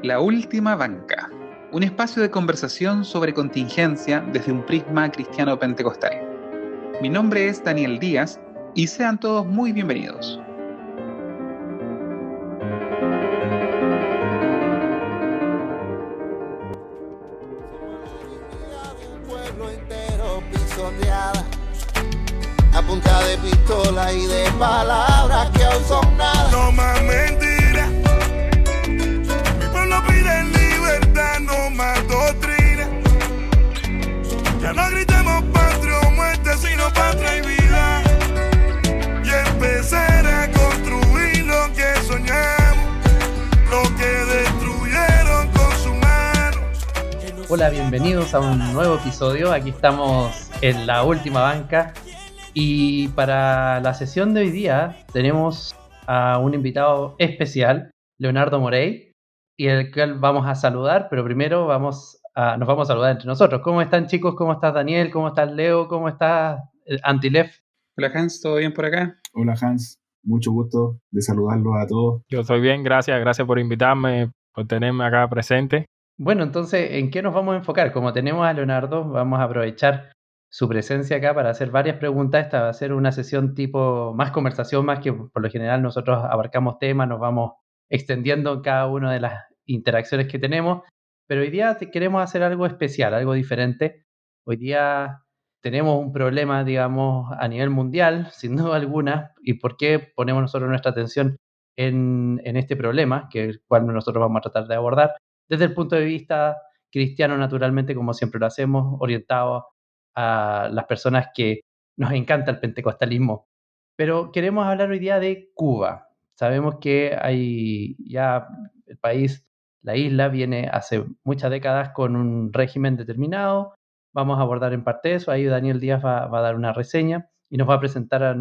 La Última Banca, un espacio de conversación sobre contingencia desde un prisma cristiano pentecostal. Mi nombre es Daniel Díaz y sean todos muy bienvenidos. A punta de pistola y de palabras que hoy son nada. No más mentiras. Mi pueblo pide libertad, no más doctrina. Ya no gritemos patria o muerte, sino patria y vida. Y empezar a construir lo que soñamos, lo que destruyeron con su mano. Hola, bienvenidos a un nuevo episodio. Aquí estamos en La Última Banca. Y para la sesión de hoy día tenemos a un invitado especial, Leonardo Morey, y el cual vamos a saludar, pero primero nos vamos a saludar entre nosotros. ¿Cómo están, chicos? ¿Cómo estás, Daniel? ¿Cómo estás, Leo? ¿Cómo estás, Antilef? Hola, Hans, ¿todo bien por acá? Hola, Hans, mucho gusto de saludarlos a todos. Yo estoy bien, gracias por invitarme, por tenerme acá presente. Bueno, entonces, ¿en qué nos vamos a enfocar? Como tenemos a Leonardo, vamos a aprovechar su presencia acá para hacer varias preguntas. Esta va a ser una sesión tipo más conversación, más que por lo general nosotros abarcamos temas, nos vamos extendiendo en cada una de las interacciones que tenemos, pero hoy día queremos hacer algo especial, algo diferente. Hoy día tenemos un problema, digamos, a nivel mundial, sin duda alguna, y por qué ponemos nosotros nuestra atención en este problema, que es el cual nosotros vamos a tratar de abordar, desde el punto de vista cristiano, naturalmente, como siempre lo hacemos, orientado a las personas que nos encanta el pentecostalismo. Pero queremos hablar hoy día de Cuba. Sabemos que hay ya el país, la isla, viene hace muchas décadas con un régimen determinado. Vamos a abordar en parte eso. Ahí Daniel Díaz va a dar una reseña y nos va a presentar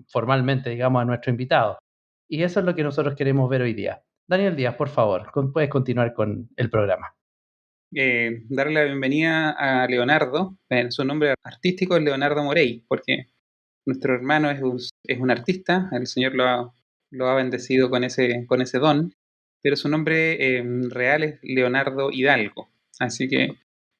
formalmente, digamos, a nuestro invitado. Y eso es lo que nosotros queremos ver hoy día. Daniel Díaz, por favor, puedes continuar con el programa. Darle la bienvenida a Leonardo. Su nombre artístico es Leonardo Morey, porque nuestro hermano es un artista, el Señor lo ha bendecido con ese don, pero su nombre real es Leonardo Hidalgo. Así que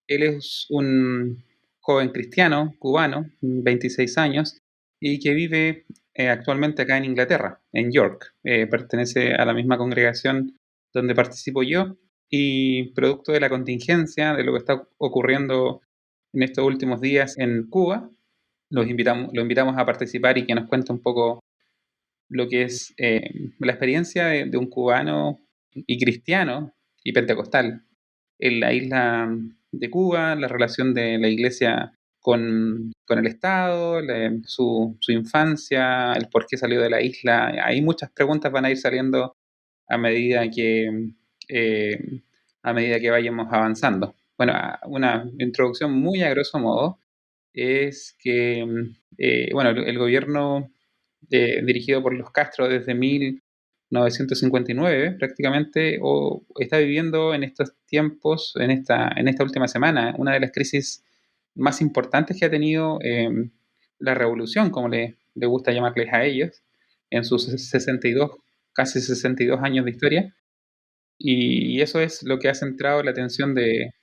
él es un joven cristiano cubano, 26 años, y que vive actualmente acá en Inglaterra, en York. Pertenece a la misma congregación donde participo yo, y producto de la contingencia, de lo que está ocurriendo en estos últimos días en Cuba, lo invitamos a participar y que nos cuente un poco lo que es la experiencia de un cubano y cristiano y pentecostal en la isla de Cuba, la relación de la iglesia con el Estado, su infancia, el por qué salió de la isla. Hay muchas preguntas van a ir saliendo a medida que vayamos avanzando. Bueno, una introducción muy a grosso modo es que el gobierno dirigido por los Castro desde 1959 prácticamente está viviendo en estos tiempos, en esta última semana, una de las crisis más importantes que ha tenido la revolución, como le gusta llamarles a ellos, en sus casi 62 años de historia. Y eso es lo que ha centrado la atención de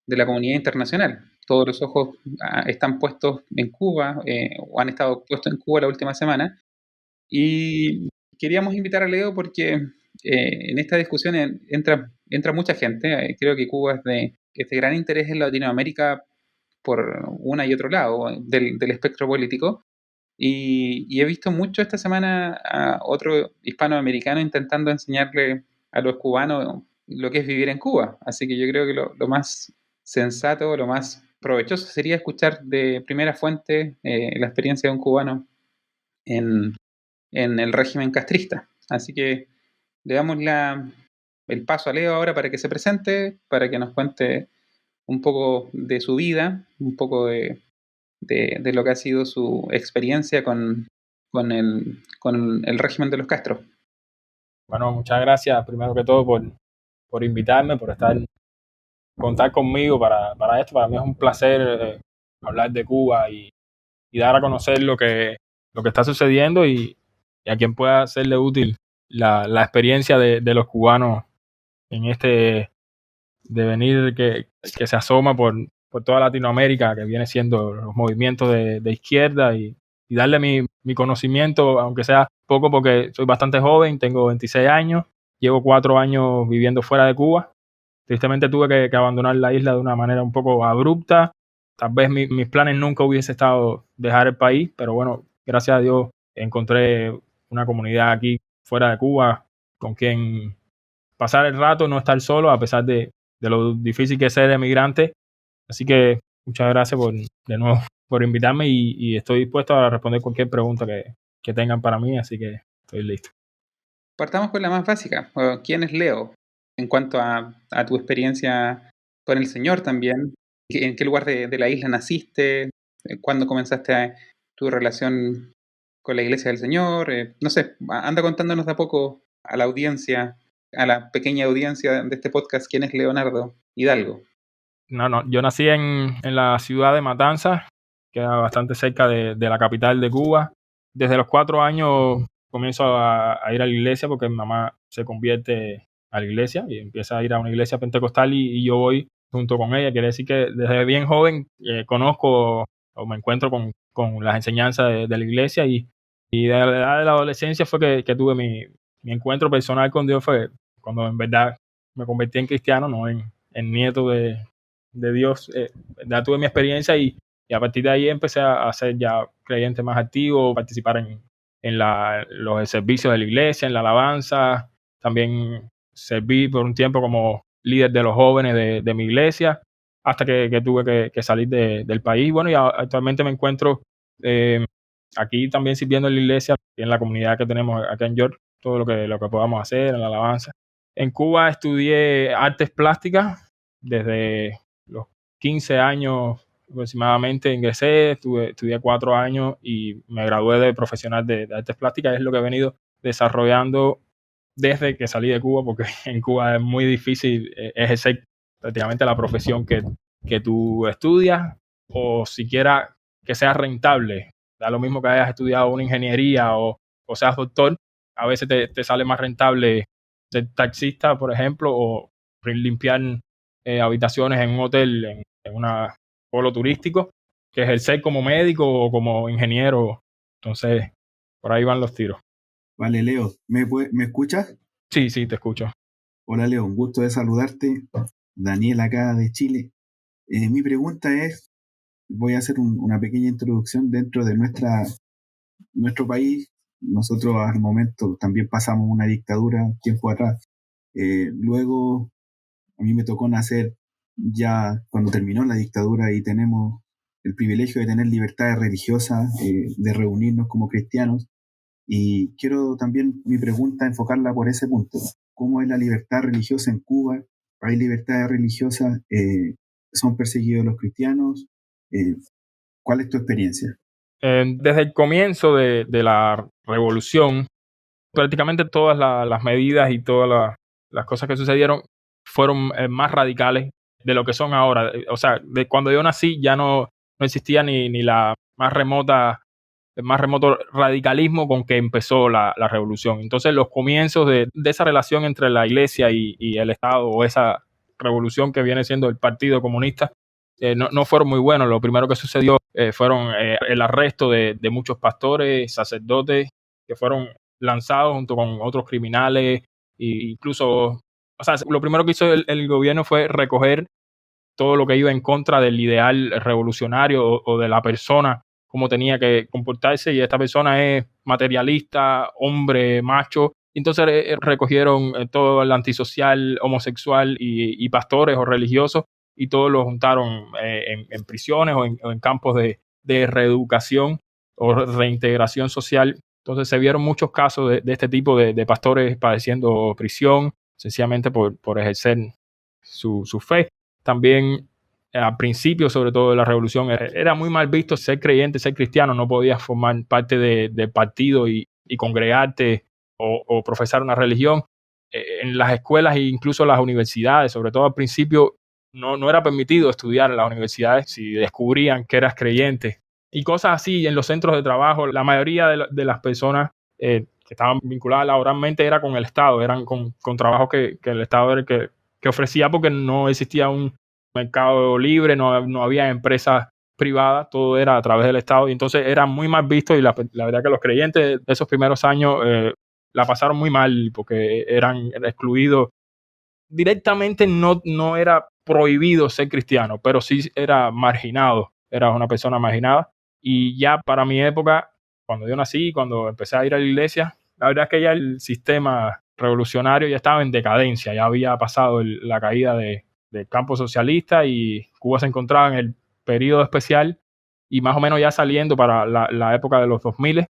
la comunidad internacional. Todos los ojos están puestos en Cuba, o han estado puestos en Cuba la última semana. Y queríamos invitar a Leo porque en esta discusión entra mucha gente. Creo que Cuba es de gran interés en Latinoamérica por una y otro lado del espectro político. Y he visto mucho esta semana a otro hispanoamericano intentando enseñarle a los cubanos lo que es vivir en Cuba. Así que yo creo que lo más sensato, lo más provechoso sería escuchar de primera fuente la experiencia de un cubano en el régimen castrista. Así que le damos el paso a Leo ahora para que se presente, para que nos cuente un poco de su vida, un poco de lo que ha sido su experiencia con el régimen de los Castro. Bueno, muchas gracias primero que todo por invitarme, por contar conmigo para esto. Para mí es un placer hablar de Cuba y dar a conocer lo que está sucediendo y a quien pueda serle útil la experiencia de los cubanos en este devenir que se asoma por toda Latinoamérica, que viene siendo los movimientos de izquierda y darle mi conocimiento, aunque sea poco, porque soy bastante joven, tengo 26 años, llevo 4 años viviendo fuera de Cuba. Tristemente tuve que abandonar la isla de una manera un poco abrupta. Tal vez mis planes nunca hubiese estado dejar el país, pero bueno, gracias a Dios encontré una comunidad aquí fuera de Cuba con quien pasar el rato, no estar solo, a pesar de lo difícil que es ser emigrante. Así que muchas gracias de nuevo por invitarme y estoy dispuesto a responder cualquier pregunta que tengan para mí, así que estoy listo. Partamos con la más básica. ¿Quién es Leo? En cuanto a tu experiencia con el Señor también, ¿en qué lugar de la isla naciste? ¿Cuándo comenzaste tu relación con la Iglesia del Señor? No sé, anda contándonos de a poco a la audiencia, a la pequeña audiencia de este podcast, ¿quién es Leonardo Hidalgo? No, yo nací en la ciudad de Matanzas, que queda bastante cerca de la capital de Cuba. Desde los 4 años comienzo a ir a la iglesia porque mi mamá se convierte a la iglesia y empieza a ir a una iglesia pentecostal y yo voy junto con ella. Quiere decir que desde bien joven conozco o me encuentro con las enseñanzas de la iglesia y de la edad de la adolescencia fue que tuve mi encuentro personal con Dios, fue cuando en verdad me convertí en cristiano, no en nieto de Dios. Ya tuve mi experiencia y a partir de ahí empecé a ser ya creyente más activo, participar en los servicios de la iglesia, en la alabanza. También serví por un tiempo como líder de los jóvenes de mi iglesia, hasta que tuve que salir del país. Bueno, y actualmente me encuentro aquí también sirviendo en la iglesia, en la comunidad que tenemos acá en York, todo lo que podamos hacer en la alabanza. En Cuba estudié artes plásticas desde los 15 años aproximadamente. Ingresé, estudié 4 años y me gradué de profesional de artes plásticas. Es lo que he venido desarrollando desde que salí de Cuba, porque en Cuba es muy difícil ejercer prácticamente la profesión que tú estudias, o siquiera que sea rentable. Da lo mismo que hayas estudiado una ingeniería o seas doctor, a veces te sale más rentable ser taxista, por ejemplo, o limpiar habitaciones en un hotel, en un polo turístico, que ejercer como médico o como ingeniero. Entonces, por ahí van los tiros. Vale, Leo, ¿me escuchas? Sí, te escucho. Hola, Leo, un gusto de saludarte. Daniel acá de Chile. Mi pregunta es, voy a hacer una pequeña introducción dentro de nuestro país. Nosotros al momento también pasamos una dictadura tiempo atrás. Luego a mí me tocó nacer ya cuando terminó la dictadura y tenemos el privilegio de tener libertades religiosas, de reunirnos como cristianos. Y quiero también mi pregunta enfocarla por ese punto. ¿Cómo es la libertad religiosa en Cuba? ¿Hay libertades religiosas? ¿Son perseguidos los cristianos? ¿Cuál es tu experiencia? Desde el comienzo de la revolución, prácticamente todas las medidas y todas las cosas que sucedieron fueron más radicales de lo que son ahora. O sea, de cuando yo nací ya no existía ni la el más remoto radicalismo con que empezó la revolución. Entonces los comienzos de esa relación entre la iglesia y el Estado, o esa revolución que viene siendo el Partido Comunista, no fueron muy buenos. Lo primero que sucedió fueron el arresto de muchos pastores, sacerdotes, que fueron lanzados junto con otros criminales, e incluso, o sea, lo primero que hizo el gobierno fue recoger todo lo que iba en contra del ideal revolucionario o de la persona, cómo tenía que comportarse, y esta persona es materialista, hombre, macho. Entonces recogieron todo el antisocial, homosexual y pastores o religiosos, y todos los juntaron en prisiones o en campos de reeducación o reintegración social. Entonces se vieron muchos casos de este tipo de pastores padeciendo prisión, sencillamente por ejercer su fe. También al principio, sobre todo de la revolución, era muy mal visto ser creyente, ser cristiano. No podías formar parte del partido y congregarte o profesar una religión. En las escuelas e incluso las universidades, sobre todo al principio, no era permitido estudiar en las universidades si descubrían que eras creyente. Y cosas así en los centros de trabajo. La mayoría de las personas estaban vinculadas laboralmente era con el Estado, eran con trabajos que el Estado era el que ofrecía, porque no existía un mercado libre, no había empresas privadas, todo era a través del Estado, y entonces era muy mal visto, y la verdad que los creyentes de esos primeros años la pasaron muy mal porque eran excluidos. Directamente no era prohibido ser cristiano, pero sí era marginado, era una persona marginada. Y ya para mi época, cuando yo nací, cuando empecé a ir a la iglesia, la verdad es que ya el sistema revolucionario ya estaba en decadencia, ya había pasado la caída del campo socialista, y Cuba se encontraba en el periodo especial y más o menos ya saliendo para la época de los 2000.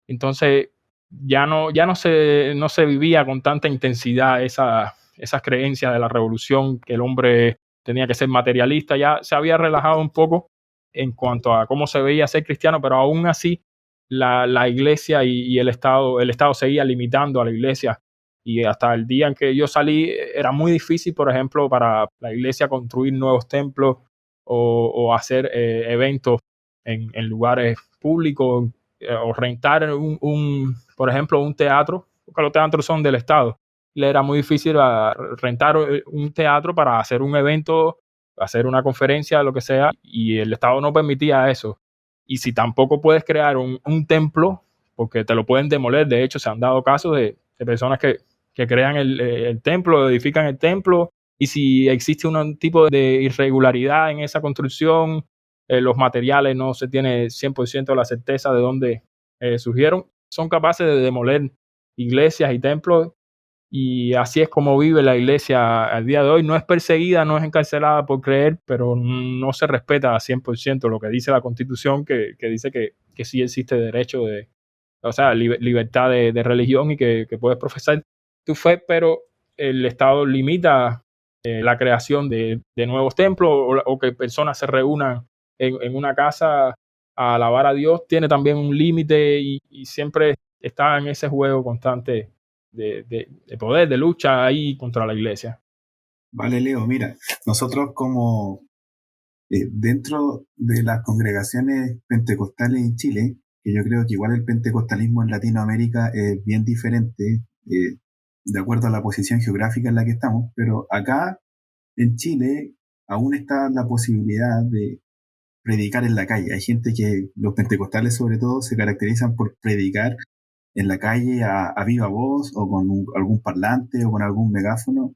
Entonces ya no se vivía con tanta intensidad esas creencias de la revolución, que el hombre tenía que ser materialista. Ya se había relajado un poco en cuanto a cómo se veía ser cristiano, pero aún así la iglesia y el Estado seguía limitando a la iglesia, y hasta el día en que yo salí era muy difícil, por ejemplo, para la iglesia construir nuevos templos o hacer eventos en lugares públicos, o rentar por ejemplo, un teatro, porque los teatros son del Estado. Le era muy difícil rentar un teatro para hacer un evento, hacer una conferencia, lo que sea, y el Estado no permitía eso. Y si tampoco puedes crear un templo, porque te lo pueden demoler. De hecho, se han dado casos de personas que crean el templo, edifican el templo, y si existe un tipo de irregularidad en esa construcción, los materiales, no se tiene 100% la certeza de dónde surgieron, son capaces de demoler iglesias y templos. Y así es como vive la iglesia al día de hoy. No es perseguida, no es encarcelada por creer, pero no se respeta a 100% lo que dice la Constitución, que dice que sí existe derecho o sea, libertad de religión, y que puedes profesar tu fe, pero el Estado limita la creación de nuevos templos, o que personas se reúnan en una casa a alabar a Dios. Tiene también un límite, y siempre está en ese juego constante de poder, de lucha ahí contra la iglesia. Vale, Leo, mira, nosotros como dentro de las congregaciones pentecostales en Chile, que yo creo que igual el pentecostalismo en Latinoamérica es bien diferente, de acuerdo a la posición geográfica en la que estamos, pero acá en Chile aún está la posibilidad de predicar en la calle. Hay gente que, los pentecostales sobre todo, se caracterizan por predicar en la calle a viva voz, o con algún parlante o con algún megáfono.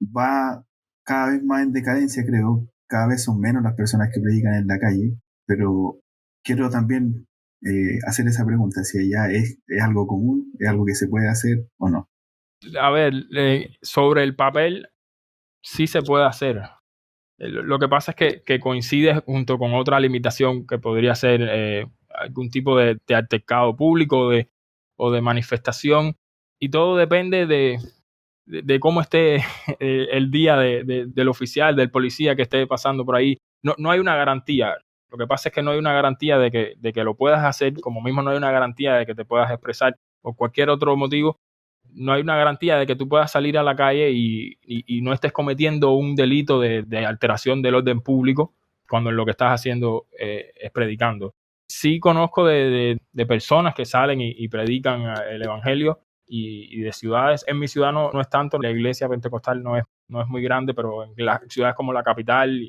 Va cada vez más en decadencia, creo. Cada vez son menos las personas que predican en la calle, pero quiero también hacer esa pregunta, si allá es algo común, es algo que se puede hacer o no. A ver, sobre el papel sí se puede hacer. Lo que pasa es que coincide junto con otra limitación, que podría ser algún tipo de altercado público o de manifestación, y todo depende de cómo esté el día del oficial, del policía que esté pasando por ahí. No hay una garantía. Lo que pasa es que no hay una garantía de que lo puedas hacer, como mismo no hay una garantía de que te puedas expresar por cualquier otro motivo. No hay una garantía de que tú puedas salir a la calle y no estés cometiendo un delito de alteración del orden público, cuando lo que estás haciendo es predicando. Sí conozco de personas que salen y predican el evangelio, y de ciudades. En mi ciudad no es tanto, la iglesia pentecostal no es muy grande, pero en las ciudades como la capital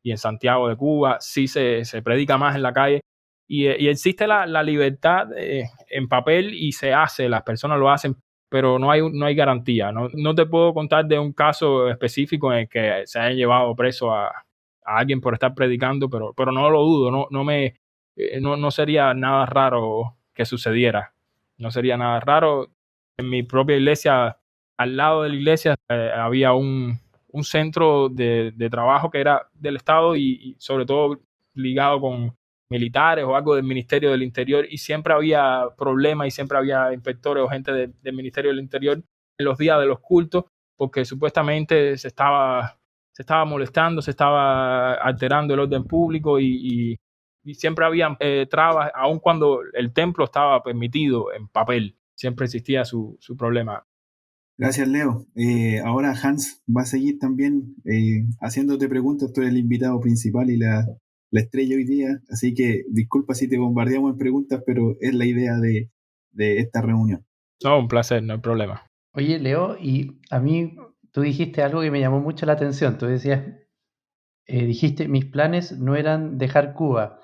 y en Santiago de Cuba sí se predica más en la calle, y existe la libertad en papel, y se hace, las personas lo hacen, pero no hay garantía. No te puedo contar de un caso específico en el que se hayan llevado preso a alguien por estar predicando, pero no lo dudo. No sería nada raro que sucediera. No sería nada raro. En mi propia iglesia, al lado de la iglesia, había un centro de trabajo que era del Estado, y sobre todo ligado con militares o algo del Ministerio del Interior, y siempre había problemas, y siempre había inspectores o gente del Ministerio del Interior en los días de los cultos, porque supuestamente se estaba molestando, se estaba alterando el orden público, y siempre había trabas, aun cuando el templo estaba permitido en papel. Siempre existía su problema. Gracias, Leo. Ahora Hans va a seguir también haciéndote preguntas. Tú eres el invitado principal y la estrella hoy día, así que disculpa si te bombardeamos en preguntas, pero es la idea de de esta reunión. No, un placer, no hay problema. Oye, Leo, y a mí tú dijiste algo que me llamó mucho la atención. Tú dijiste, mis planes no eran dejar Cuba.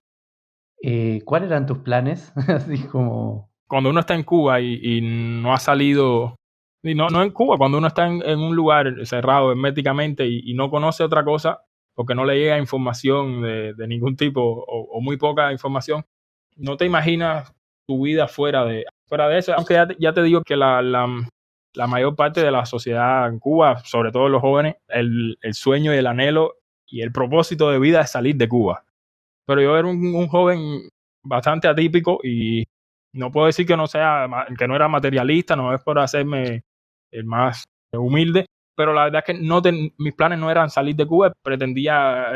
¿Cuáles eran tus planes? Así como... Cuando uno está en Cuba y no ha salido, y no en Cuba, cuando uno está en un lugar cerrado herméticamente y no conoce otra cosa, porque no le llega información de ningún tipo o muy poca información, no te imaginas tu vida fuera de eso. Aunque ya te digo que la mayor parte de la sociedad en Cuba, sobre todo los jóvenes, el sueño y el anhelo y el propósito de vida es salir de Cuba. Pero yo era un joven bastante atípico y no puedo decir que que no era materialista, no es por hacerme el más humilde, pero la verdad es que mis planes no eran salir de Cuba, pretendía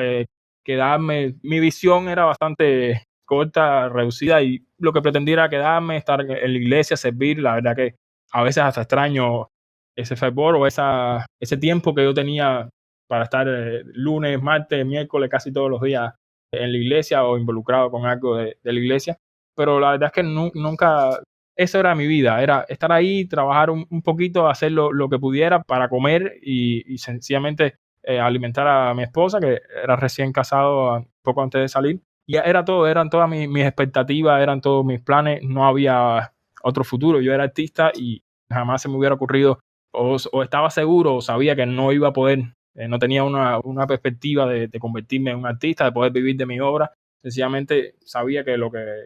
quedarme, mi visión era bastante corta, reducida, y lo que pretendía era quedarme, estar en la iglesia, servir. La verdad que a veces hasta extraño ese fervor o ese tiempo que yo tenía para estar lunes, martes, miércoles, casi todos los días en la iglesia o involucrado con algo de la iglesia. Pero la verdad es que nunca, eso era mi vida, era estar ahí, trabajar un poquito, hacer lo que pudiera para comer y sencillamente alimentar a mi esposa, que era recién casado poco antes de salir. Y era todo, eran todas mis expectativas, eran todos mis planes, no había otro futuro. Yo era artista y jamás se me hubiera ocurrido, o estaba seguro, o sabía que no iba a poder, no tenía una perspectiva de convertirme en un artista, de poder vivir de mi obra. Sencillamente sabía que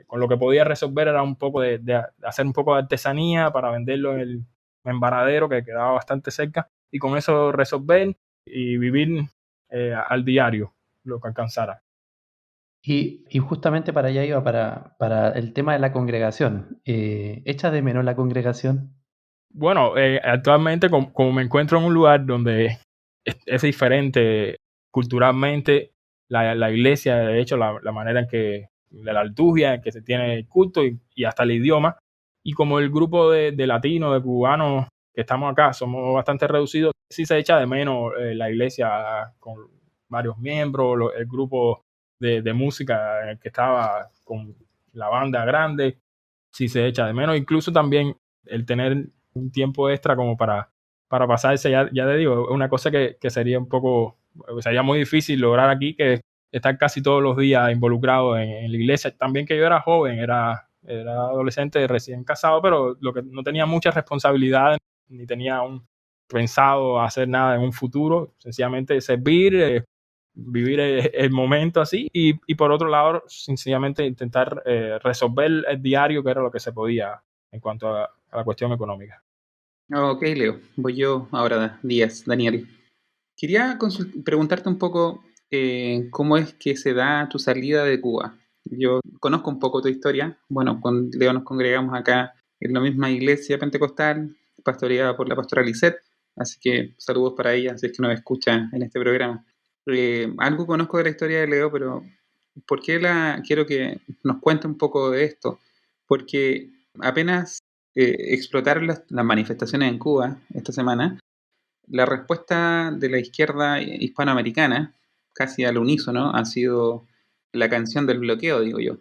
con lo que podía resolver era un poco de hacer un poco de artesanía para venderlo en el embaradero que quedaba bastante cerca, y con eso resolver y vivir al diario lo que alcanzara. Y justamente para allá iba, para el tema de la congregación. ¿Echas de menos la congregación? Bueno, actualmente como me encuentro en un lugar donde es diferente culturalmente, la iglesia, de hecho, la manera en que, de la liturgia, en que se tiene el culto y hasta el idioma, y como el grupo de latinos, de cubanos que estamos acá, somos bastante reducidos, sí se echa de menos la iglesia con varios miembros, el grupo de música en el que estaba con la banda grande, sí se echa de menos. Incluso también el tener un tiempo extra como para pasarse, ya te digo, es una cosa que sería sería muy difícil lograr aquí, que estar casi todos los días involucrado en la iglesia. También que yo era joven, era adolescente recién casado, pero lo que no tenía muchas responsabilidades, ni tenía pensado hacer nada en un futuro, sencillamente servir, vivir el momento así, y por otro lado, sencillamente intentar resolver el diario, que era lo que se podía en cuanto a la cuestión económica. Ok, Leo, voy yo ahora, Díaz, Daniel. Quería preguntarte un poco cómo es que se da tu salida de Cuba. Yo conozco un poco tu historia. Bueno, con Leo nos congregamos acá en la misma iglesia pentecostal, pastoreada por la pastora Lisette, así que saludos para ella, si es que nos escucha en este programa. Algo conozco de la historia de Leo, pero ¿por qué quiero que nos cuente un poco de esto? Porque apenas explotaron las manifestaciones en Cuba esta semana, la respuesta de la izquierda hispanoamericana, casi al unísono, ha sido la canción del bloqueo, digo yo.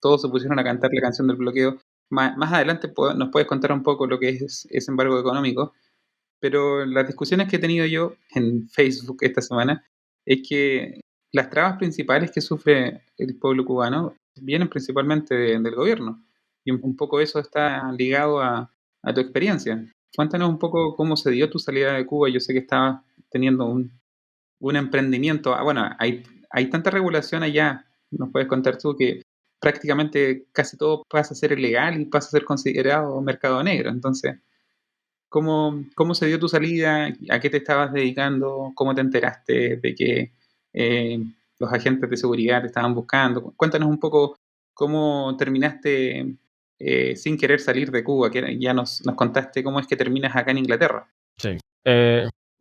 Todos se pusieron a cantar la canción del bloqueo. Más adelante nos puedes contar un poco lo que es ese embargo económico, pero las discusiones que he tenido yo en Facebook esta semana es que las trabas principales que sufre el pueblo cubano vienen principalmente del gobierno. Y un poco eso está ligado a tu experiencia. Cuéntanos un poco cómo se dio tu salida de Cuba. Yo sé que estabas teniendo un emprendimiento. Bueno, hay tanta regulación allá, nos puedes contar tú, que prácticamente casi todo pasa a ser ilegal y pasa a ser considerado mercado negro. Entonces, ¿cómo se dio tu salida? ¿A qué te estabas dedicando? ¿Cómo te enteraste de que eh, los agentes de seguridad te estaban buscando? Cuéntanos un poco cómo terminaste sin querer salir de Cuba, que ya nos contaste cómo es que terminas acá en Inglaterra. Sí.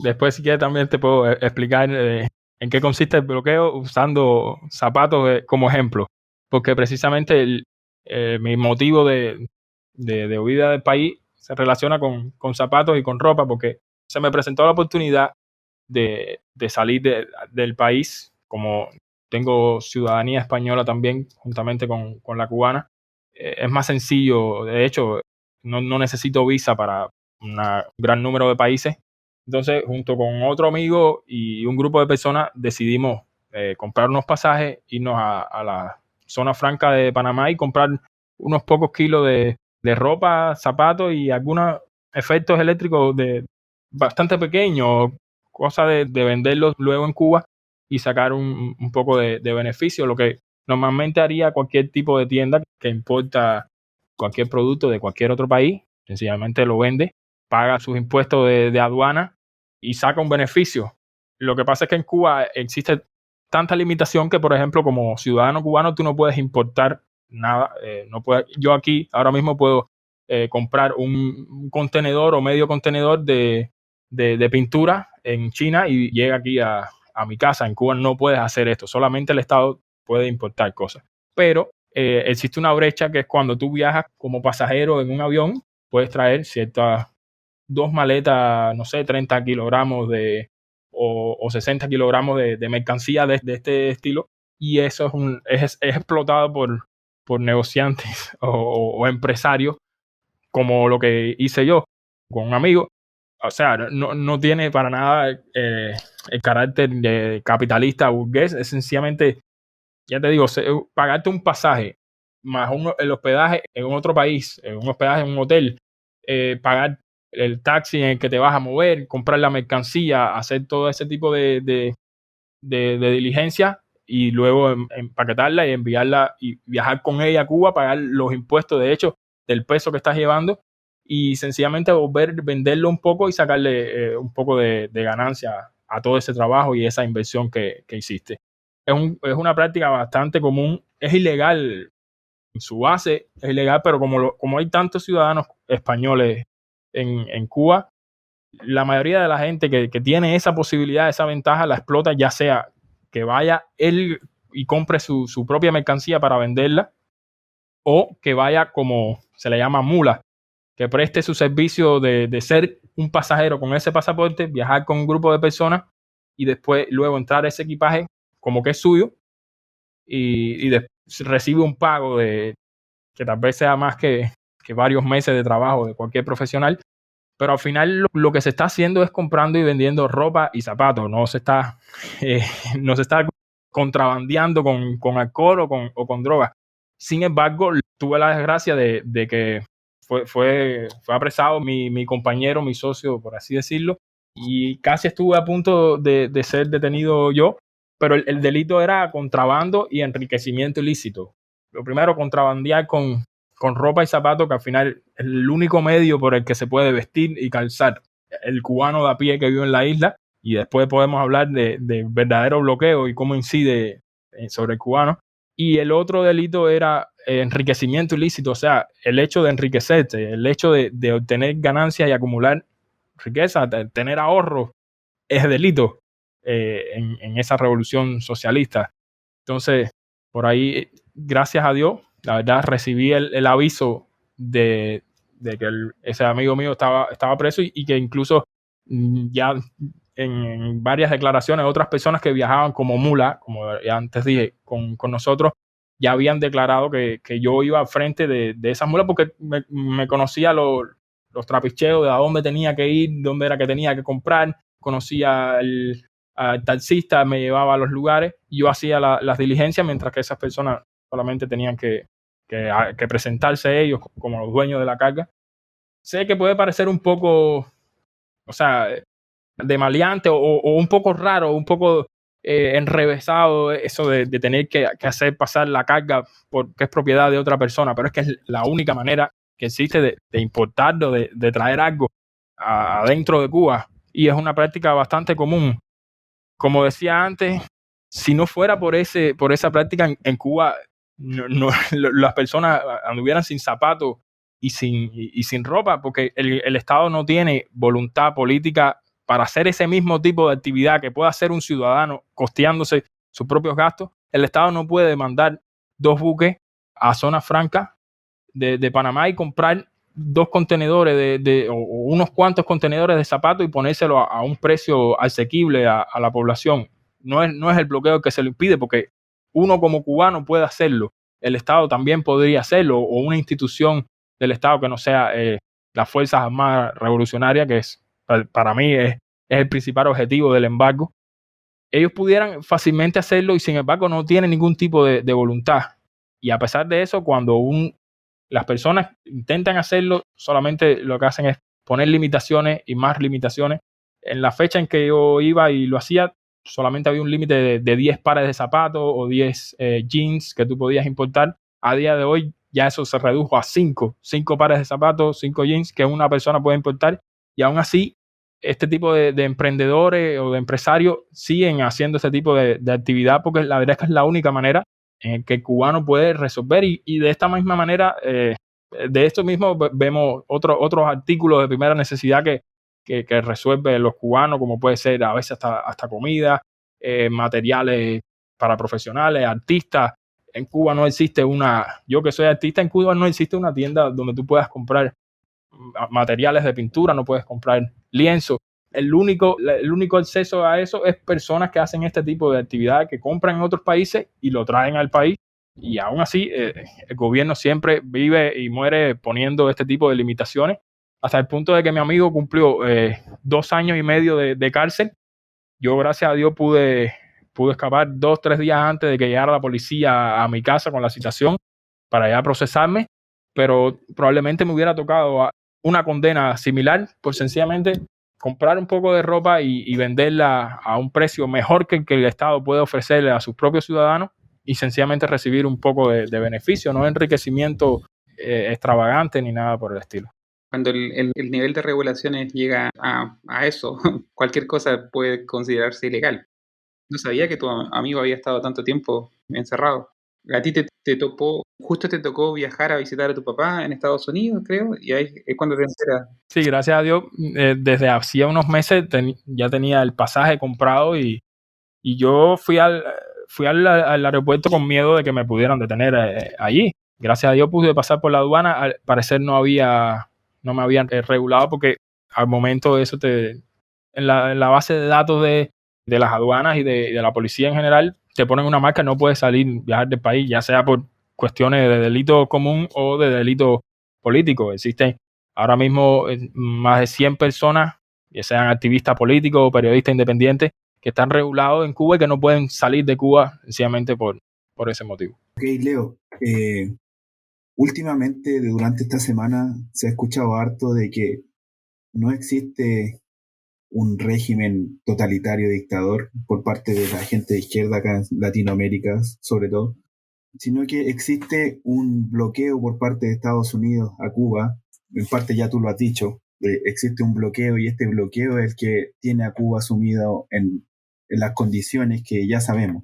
Después, si quieres, también te puedo explicar en qué consiste el bloqueo usando zapatos como ejemplo. Porque precisamente mi motivo de huida del país se relaciona con zapatos y con ropa, porque se me presentó la oportunidad de salir del país, como tengo ciudadanía española también, juntamente con la cubana. Es más sencillo, de hecho, no necesito visa para un gran número de países. Entonces, junto con otro amigo y un grupo de personas, decidimos comprar unos pasajes, irnos a la zona franca de Panamá y comprar unos pocos kilos de ropa, zapatos y algunos efectos eléctricos bastante pequeños, cosa de venderlos luego en Cuba y sacar un poco de beneficio, lo que normalmente haría cualquier tipo de tienda que importa cualquier producto de cualquier otro país. Sencillamente lo vende, paga sus impuestos de aduana y saca un beneficio. Lo que pasa es que en Cuba existe tanta limitación que, por ejemplo, como ciudadano cubano, tú no puedes importar nada. Yo aquí ahora mismo puedo comprar un contenedor o medio contenedor de pintura en China y llega aquí a mi casa. En Cuba no puedes hacer esto, solamente el Estado puede importar cosas. Pero existe una brecha que es cuando tú viajas como pasajero en un avión, puedes traer ciertas 2 maletas, no sé, 30 kilogramos o 60 kilogramos de mercancía de este estilo, y eso es explotado por negociantes o empresarios, como lo que hice yo con un amigo. O sea, no tiene para nada el carácter de capitalista burgués, es sencillamente, ya te digo, pagarte un pasaje más el hospedaje en otro país, un hospedaje en un hotel, pagar el taxi en el que te vas a mover, comprar la mercancía, hacer todo ese tipo de diligencia y luego empaquetarla y enviarla y viajar con ella a Cuba, pagar los impuestos de hecho del peso que estás llevando y sencillamente venderlo un poco y sacarle un poco de ganancia a todo ese trabajo y esa inversión que hiciste. Es una práctica bastante común, es ilegal en su base, es ilegal, pero como hay tantos ciudadanos españoles en Cuba, la mayoría de la gente que tiene esa posibilidad, esa ventaja, la explota, ya sea que vaya él y compre su propia mercancía para venderla, o que vaya, como se le llama, mula, que preste su servicio de ser un pasajero con ese pasaporte, viajar con un grupo de personas y después luego entrar a ese equipaje como que es suyo y recibe un pago que tal vez sea más que varios meses de trabajo de cualquier profesional, pero al final lo que se está haciendo es comprando y vendiendo ropa y zapatos, no se está contrabandeando con alcohol o con drogas. Sin embargo, tuve la desgracia de que fue apresado mi compañero, mi socio, por así decirlo, y casi estuve a punto de ser detenido yo, pero el delito era contrabando y enriquecimiento ilícito. Lo primero, contrabandear con ropa y zapatos, que al final es el único medio por el que se puede vestir y calzar el cubano de a pie que vive en la isla, y después podemos hablar de verdadero bloqueo y cómo incide sobre el cubano. Y el otro delito era enriquecimiento ilícito, o sea, el hecho de enriquecerse, el hecho de obtener ganancias y acumular riqueza, tener ahorros, es delito en esa revolución socialista. Entonces, por ahí, gracias a Dios, la verdad, recibí el aviso de que ese amigo mío estaba preso y que incluso ya en varias declaraciones otras personas que viajaban como mula, como ya antes dije, con nosotros, ya habían declarado que yo iba al frente de esas mulas porque me conocía los trapicheos de a dónde tenía que ir, dónde era que tenía que comprar, conocía al taxista, me llevaba a los lugares y yo hacía las diligencias mientras que esas personas solamente tenían que presentarse ellos como los dueños de la carga. Sé que puede parecer un poco, o sea, de maleante o un poco raro, un poco enrevesado eso de tener que hacer pasar la carga porque es propiedad de otra persona, pero es que es la única manera que existe de importarlo, de traer algo adentro de Cuba, y es una práctica bastante común. Como decía antes, si no fuera por esa práctica en Cuba, las personas anduvieran sin zapatos y sin ropa, porque el Estado no tiene voluntad política para hacer ese mismo tipo de actividad que pueda hacer un ciudadano costeándose sus propios gastos. El Estado no puede mandar 2 buques a zona franca de Panamá y comprar 2 contenedores o unos cuantos contenedores de zapatos y ponérselo a un precio asequible a la población. No es el bloqueo que se lo impide, porque uno como cubano puede hacerlo. El Estado también podría hacerlo, o una institución del Estado que no sea las Fuerzas Armadas Revolucionarias, que para mí es el principal objetivo del embargo, ellos pudieran fácilmente hacerlo y sin embargo no tienen ningún tipo de voluntad. Y a pesar de eso, cuando las personas intentan hacerlo, solamente lo que hacen es poner limitaciones y más limitaciones. En la fecha en que yo iba y lo hacía, solamente había un límite de 10 pares de zapatos o 10 jeans que tú podías importar. A día de hoy ya eso se redujo a 5 pares de zapatos, 5 jeans que una persona puede importar, y aún así este tipo de emprendedores o de empresarios siguen haciendo este tipo de actividad, porque la verdad es que es la única manera en que el cubano puede resolver, y de esta misma manera, de esto mismo vemos otros artículos de primera necesidad que resuelven los cubanos, como puede ser a veces hasta comida, materiales para profesionales, artistas. En Cuba no existe yo que soy artista, en Cuba no existe una tienda donde tú puedas comprar materiales de pintura, no puedes comprar lienzo. El único acceso a eso es personas que hacen este tipo de actividades, que compran en otros países y lo traen al país, y aún así el gobierno siempre vive y muere poniendo este tipo de limitaciones, hasta el punto de que mi amigo cumplió 2 años y medio de cárcel. Yo, gracias a Dios, pude escapar 2-3 días antes de que llegara la policía a mi casa con la citación para ya procesarme, pero probablemente me hubiera tocado una condena similar por sencillamente comprar un poco de ropa y venderla a un precio mejor que el que el Estado puede ofrecerle a sus propios ciudadanos, y sencillamente recibir un poco de beneficio, no enriquecimiento extravagante ni nada por el estilo. Cuando el nivel de regulaciones llega a eso, cualquier cosa puede considerarse ilegal. No sabía que tu amigo había estado tanto tiempo encerrado. A ti justo te tocó viajar a visitar a tu papá en Estados Unidos, creo, y ahí es cuando te enteras. Sí, gracias a Dios, desde hacía unos meses ya tenía el pasaje comprado, y yo fui al aeropuerto con miedo de que me pudieran detener allí. Gracias a Dios pude pasar por la aduana. Al parecer no me habían regulado, porque al momento de eso en la base de datos de las aduanas y de la policía en general te ponen una marca: no puedes viajar del país, ya sea por cuestiones de delito común o de delito político. Existen ahora mismo más de 100 personas, ya sean activistas políticos o periodistas independientes, que están regulados en Cuba y que no pueden salir de Cuba sencillamente por ese motivo. Ok, Leo, últimamente, durante esta semana, se ha escuchado harto de que no existe un régimen totalitario dictador por parte de la gente de izquierda acá en Latinoamérica, sobre todo, sino que existe un bloqueo por parte de Estados Unidos a Cuba. En parte ya tú lo has dicho, existe un bloqueo, y este bloqueo es el que tiene a Cuba sumido en las condiciones que ya sabemos.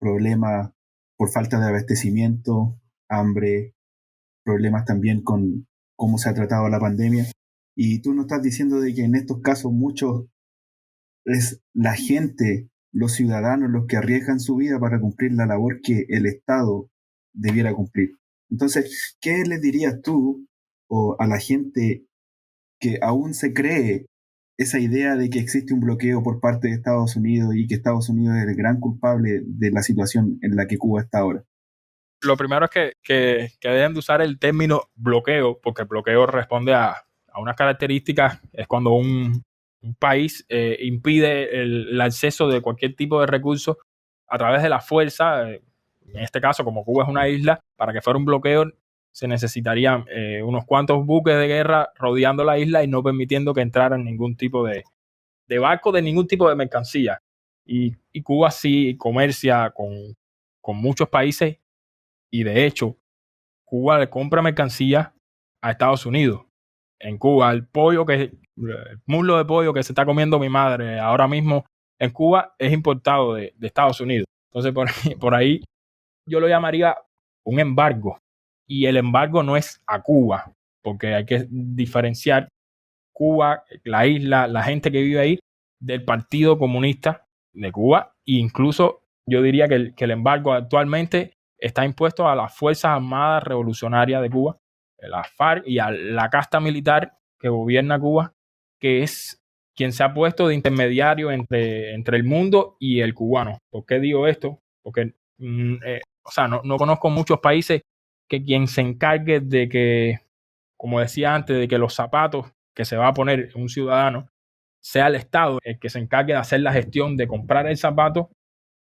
Problemas por falta de abastecimiento, hambre, problemas también con cómo se ha tratado la pandemia. Y tú nos estás diciendo de que en estos casos muchos es la gente, los ciudadanos, los que arriesgan su vida para cumplir la labor que el Estado debiera cumplir. Entonces, ¿qué les dirías tú a la gente que aún se cree esa idea de que existe un bloqueo por parte de Estados Unidos y que Estados Unidos es el gran culpable de la situación en la que Cuba está ahora? Lo primero es que deben de usar el término bloqueo, porque el bloqueo responde a unas características. Es cuando un país impide el acceso de cualquier tipo de recurso a través de la fuerza. En este caso, como Cuba es una isla, para que fuera un bloqueo se necesitarían unos cuantos buques de guerra rodeando la isla y no permitiendo que entraran ningún tipo de barco, de ningún tipo de mercancía. Y Cuba sí comercia con muchos países, y de hecho Cuba le compra mercancía a Estados Unidos. En Cuba, el muslo de pollo que se está comiendo mi madre ahora mismo en Cuba es importado de Estados Unidos. Entonces, por ahí yo lo llamaría un embargo. Y el embargo no es a Cuba, porque hay que diferenciar Cuba, la isla, la gente que vive ahí, del Partido Comunista de Cuba. E incluso yo diría que el embargo actualmente está impuesto a las Fuerzas Armadas Revolucionarias de Cuba, la FARC, y a la casta militar que gobierna Cuba, que es quien se ha puesto de intermediario entre el mundo y el cubano. ¿Por qué digo esto? Porque no conozco muchos países que quien se encargue de que, como decía antes, de que los zapatos que se va a poner un ciudadano sea el Estado el que se encargue de hacer la gestión de comprar el zapato,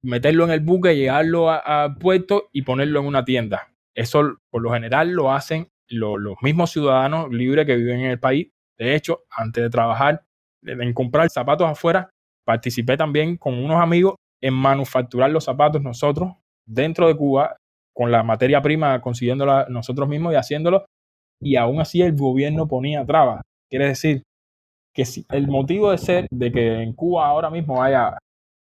meterlo en el buque, llevarlo al puerto y ponerlo en una tienda. Eso por lo general lo hacen los mismos ciudadanos libres que viven en el país. De hecho, antes de trabajar en comprar zapatos afuera, participé también con unos amigos en manufacturar los zapatos nosotros dentro de Cuba, con la materia prima, consiguiéndola nosotros mismos y haciéndolo, y aún así el gobierno ponía trabas. Quiere decir que si el motivo de ser de que en Cuba ahora mismo haya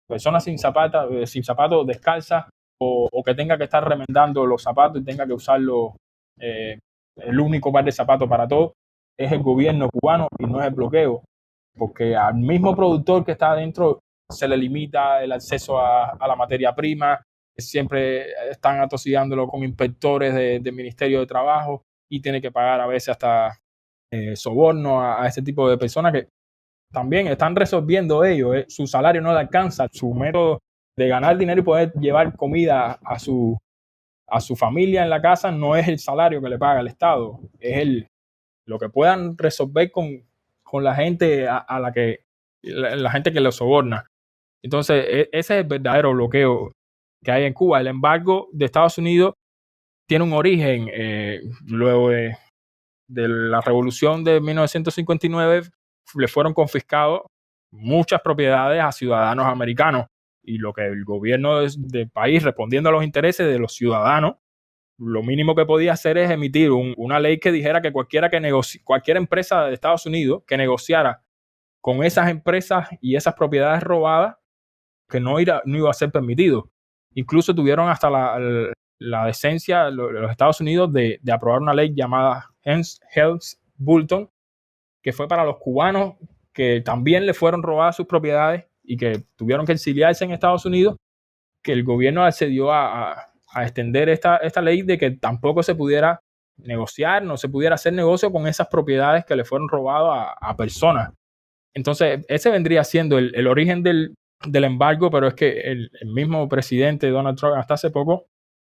personas sin zapatos descalzas o que tenga que estar remendando los zapatos y tenga que usarlo el único par de zapatos para todo, es el gobierno cubano y no es el bloqueo, porque al mismo productor que está adentro se le limita el acceso a la materia prima, siempre están atosigándolo con inspectores del Ministerio de Trabajo y tiene que pagar a veces hasta soborno a este tipo de personas que también están resolviendo ellos. Su salario no le alcanza, su método de ganar dinero y poder llevar comida a su familia en la casa no es el salario que le paga el Estado, es lo que puedan resolver con la gente a la gente que lo soborna. Entonces, ese es el verdadero bloqueo que hay en Cuba. El embargo de Estados Unidos tiene un origen luego de la revolución de 1959, le fueron confiscados muchas propiedades a ciudadanos americanos y lo que el gobierno del país, respondiendo a los intereses de los ciudadanos, lo mínimo que podía hacer es emitir una ley que dijera que cualquier empresa de Estados Unidos que negociara con esas empresas y esas propiedades robadas, que no iba a ser permitido. Incluso tuvieron hasta la decencia los Estados Unidos de aprobar una ley llamada Helms-Burton, que fue para los cubanos que también le fueron robadas sus propiedades y que tuvieron que exiliarse en Estados Unidos, que el gobierno accedió a extender esta ley de que tampoco se pudiera negociar, no se pudiera hacer negocio con esas propiedades que le fueron robadas a personas. Entonces, ese vendría siendo el origen del embargo, pero es que el mismo presidente Donald Trump hasta hace poco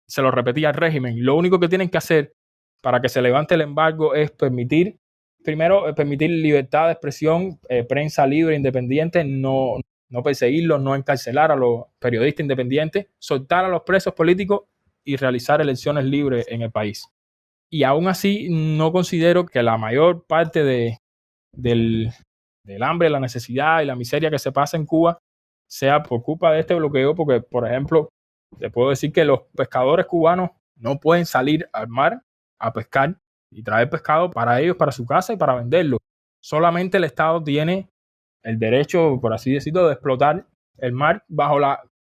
se lo repetía al régimen. Lo único que tienen que hacer para que se levante el embargo es permitir libertad de expresión, prensa libre, independiente, no perseguirlos, no encarcelar a los periodistas independientes, soltar a los presos políticos y realizar elecciones libres en el país. Y aún así no considero que la mayor parte del hambre, la necesidad y la miseria que se pasa en Cuba sea por culpa de este bloqueo, porque, por ejemplo, te puedo decir que los pescadores cubanos no pueden salir al mar a pescar y traer pescado para ellos, para su casa y para venderlo. Solamente el Estado tiene el derecho, por así decirlo, de explotar el mar bajo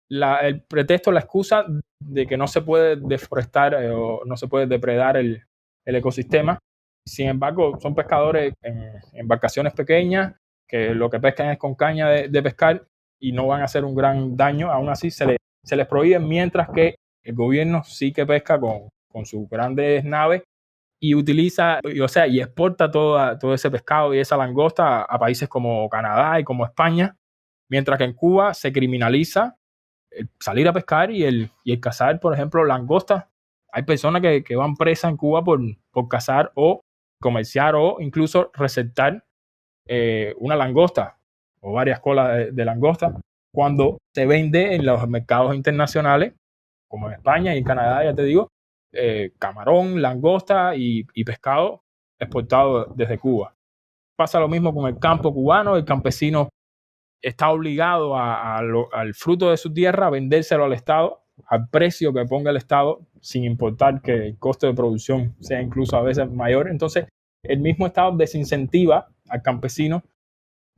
el pretexto, la excusa de que no se puede deforestar o no se puede depredar el ecosistema. Sin embargo, son pescadores en embarcaciones pequeñas que lo que pescan es con caña de pescar y no van a hacer un gran daño. Aún así se les prohíbe, mientras que el gobierno sí que pesca con sus grandes naves y utiliza, y exporta todo ese pescado y esa langosta a países como Canadá y como España, mientras que en Cuba se criminaliza el salir a pescar y el cazar, por ejemplo, langostas. Hay personas que van presas en Cuba por cazar o comerciar o incluso receptar una langosta o varias colas de langosta cuando se vende en los mercados internacionales, como en España y en Canadá, ya te digo, camarón, langosta y pescado exportado desde Cuba. Pasa lo mismo con el campo cubano. El campesino está obligado al fruto de su tierra a vendérselo al Estado al precio que ponga el Estado, sin importar que el costo de producción sea incluso a veces mayor. Entonces, el mismo Estado desincentiva al campesino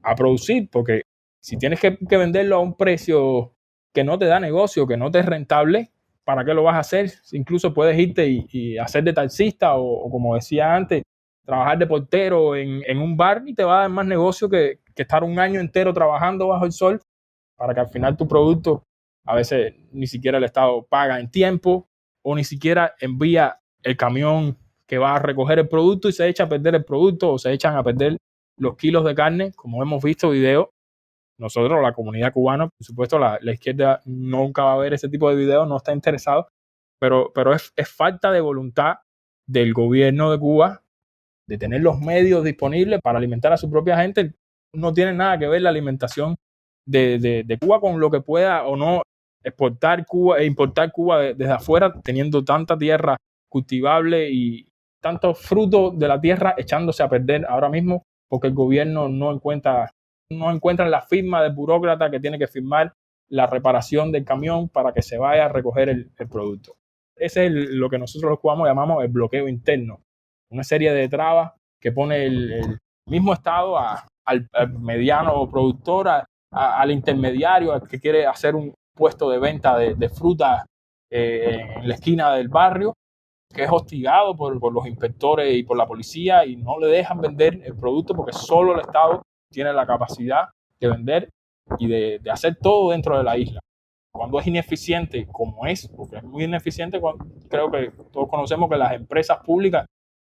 a producir, porque si tienes que venderlo a un precio que no te da negocio, que no te es rentable, ¿para qué lo vas a hacer? Incluso puedes irte y hacer de taxista o como decía antes, trabajar de portero en un bar y te va a dar más negocio que estar un año entero trabajando bajo el sol para que al final tu producto, a veces ni siquiera el Estado paga en tiempo o ni siquiera envía el camión que va a recoger el producto y se echa a perder el producto o se echan a perder los kilos de carne, como hemos visto videos. Nosotros, la comunidad cubana, por supuesto, la izquierda nunca va a ver ese tipo de videos, no está interesado, pero es falta de voluntad del gobierno de Cuba de tener los medios disponibles para alimentar a su propia gente. No tiene nada que ver la alimentación de Cuba con lo que pueda o no exportar Cuba e importar Cuba desde afuera, teniendo tanta tierra cultivable y tantos frutos de la tierra echándose a perder ahora mismo porque el gobierno no encuentra la firma del burócrata que tiene que firmar la reparación del camión para que se vaya a recoger el producto. Ese es lo que nosotros los cubanos llamamos el bloqueo interno. Una serie de trabas que pone el mismo Estado al mediano productor, al intermediario, al que quiere hacer un puesto de venta de fruta en la esquina del barrio, que es hostigado por los inspectores y por la policía y no le dejan vender el producto porque solo el Estado tiene la capacidad de vender y de hacer todo dentro de la isla. Cuando es ineficiente, como es, porque es muy ineficiente, creo que todos conocemos que las empresas públicas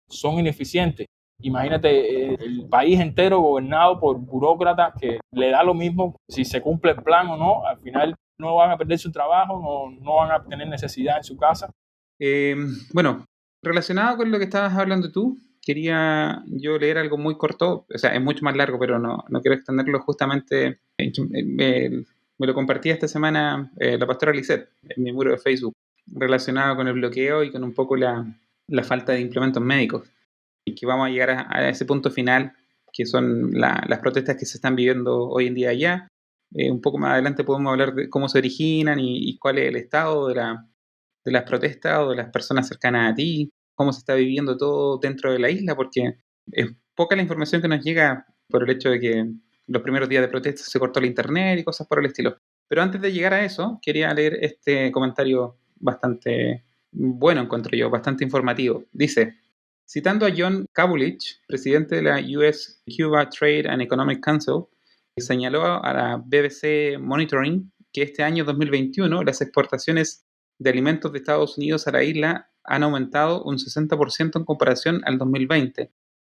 son ineficientes. Imagínate el país entero gobernado por burócratas que le da lo mismo si se cumple el plan o no. Al final no van a perder su trabajo, no van a tener necesidad en su casa. Bueno, relacionado con lo que estabas hablando tú, quería yo leer algo muy corto, o sea, es mucho más largo, pero no quiero extenderlo justamente. Me lo compartía esta semana la pastora Lisette en mi muro de Facebook, relacionado con el bloqueo y con un poco la falta de implementos médicos. Y que vamos a llegar a ese punto final, que son las protestas que se están viviendo hoy en día allá. Un poco más adelante podemos hablar de cómo se originan y cuál es el estado de las protestas o de las personas cercanas a ti, cómo se está viviendo todo dentro de la isla, porque es poca la información que nos llega por el hecho de que los primeros días de protesta se cortó el internet y cosas por el estilo. Pero antes de llegar a eso, quería leer este comentario bastante bueno, encuentro yo, bastante informativo. Dice, citando a John Kabulich, presidente de la US Cuba Trade and Economic Council, señaló a la BBC Monitoring que este año 2021 las exportaciones de alimentos de Estados Unidos a la isla han aumentado un 60% en comparación al 2020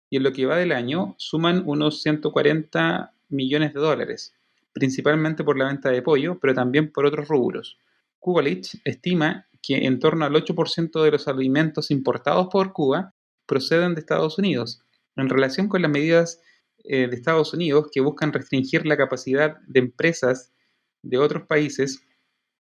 y en lo que va del año suman unos 140 millones de dólares, principalmente por la venta de pollo, pero también por otros rubros. Kubalich estima que en torno al 8% de los alimentos importados por Cuba proceden de Estados Unidos. En relación con las medidas de Estados Unidos que buscan restringir la capacidad de empresas de otros países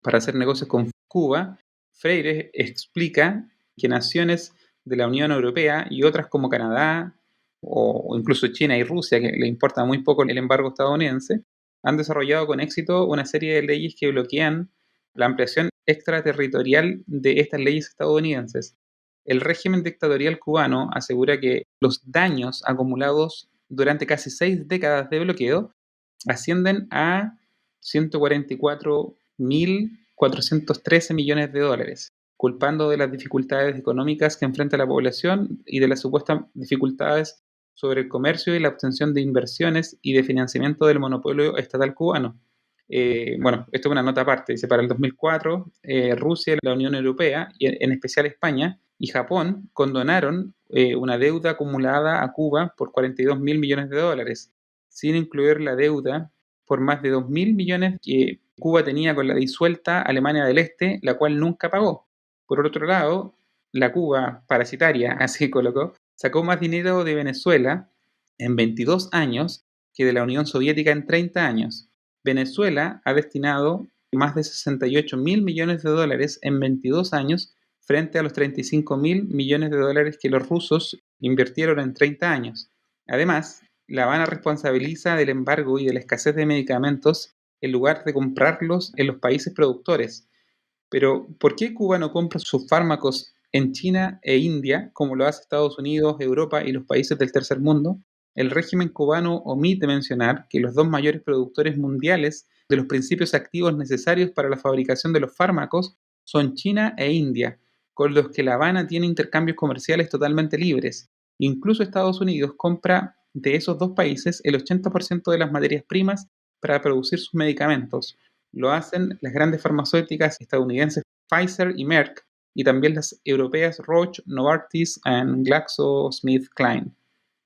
para hacer negocios con Cuba, Freire explica que naciones de la Unión Europea y otras como Canadá o incluso China y Rusia, que le importa muy poco el embargo estadounidense, han desarrollado con éxito una serie de leyes que bloquean la ampliación extraterritorial de estas leyes estadounidenses. El régimen dictatorial cubano asegura que los daños acumulados durante casi 6 décadas de bloqueo ascienden a 144.413 millones de dólares, culpando de las dificultades económicas que enfrenta la población y de las supuestas dificultades sobre el comercio y la obtención de inversiones y de financiamiento del monopolio estatal cubano. Bueno, esto es una nota aparte. Dice, para el 2004, Rusia, la Unión Europea, y en especial España y Japón, condonaron una deuda acumulada a Cuba por 42.000 millones de dólares, sin incluir la deuda por más de 2.000 millones que Cuba tenía con la disuelta Alemania del Este, la cual nunca pagó. Por otro lado, la Cuba parasitaria, así colocó, sacó más dinero de Venezuela en 22 años que de la Unión Soviética en 30 años. Venezuela ha destinado más de 68.000 millones de dólares en 22 años frente a los 35.000 millones de dólares que los rusos invirtieron en 30 años. Además, La Habana responsabiliza del embargo y de la escasez de medicamentos en lugar de comprarlos en los países productores. Pero, ¿por qué Cuba no compra sus fármacos en China e India, como lo hace Estados Unidos, Europa y los países del tercer mundo? El régimen cubano omite mencionar que los dos mayores productores mundiales de los principios activos necesarios para la fabricación de los fármacos son China e India, con los que La Habana tiene intercambios comerciales totalmente libres. Incluso Estados Unidos compra de esos dos países el 80% de las materias primas para producir sus medicamentos. Lo hacen las grandes farmacéuticas estadounidenses Pfizer y Merck, y también las europeas Roche, Novartis y GlaxoSmithKline,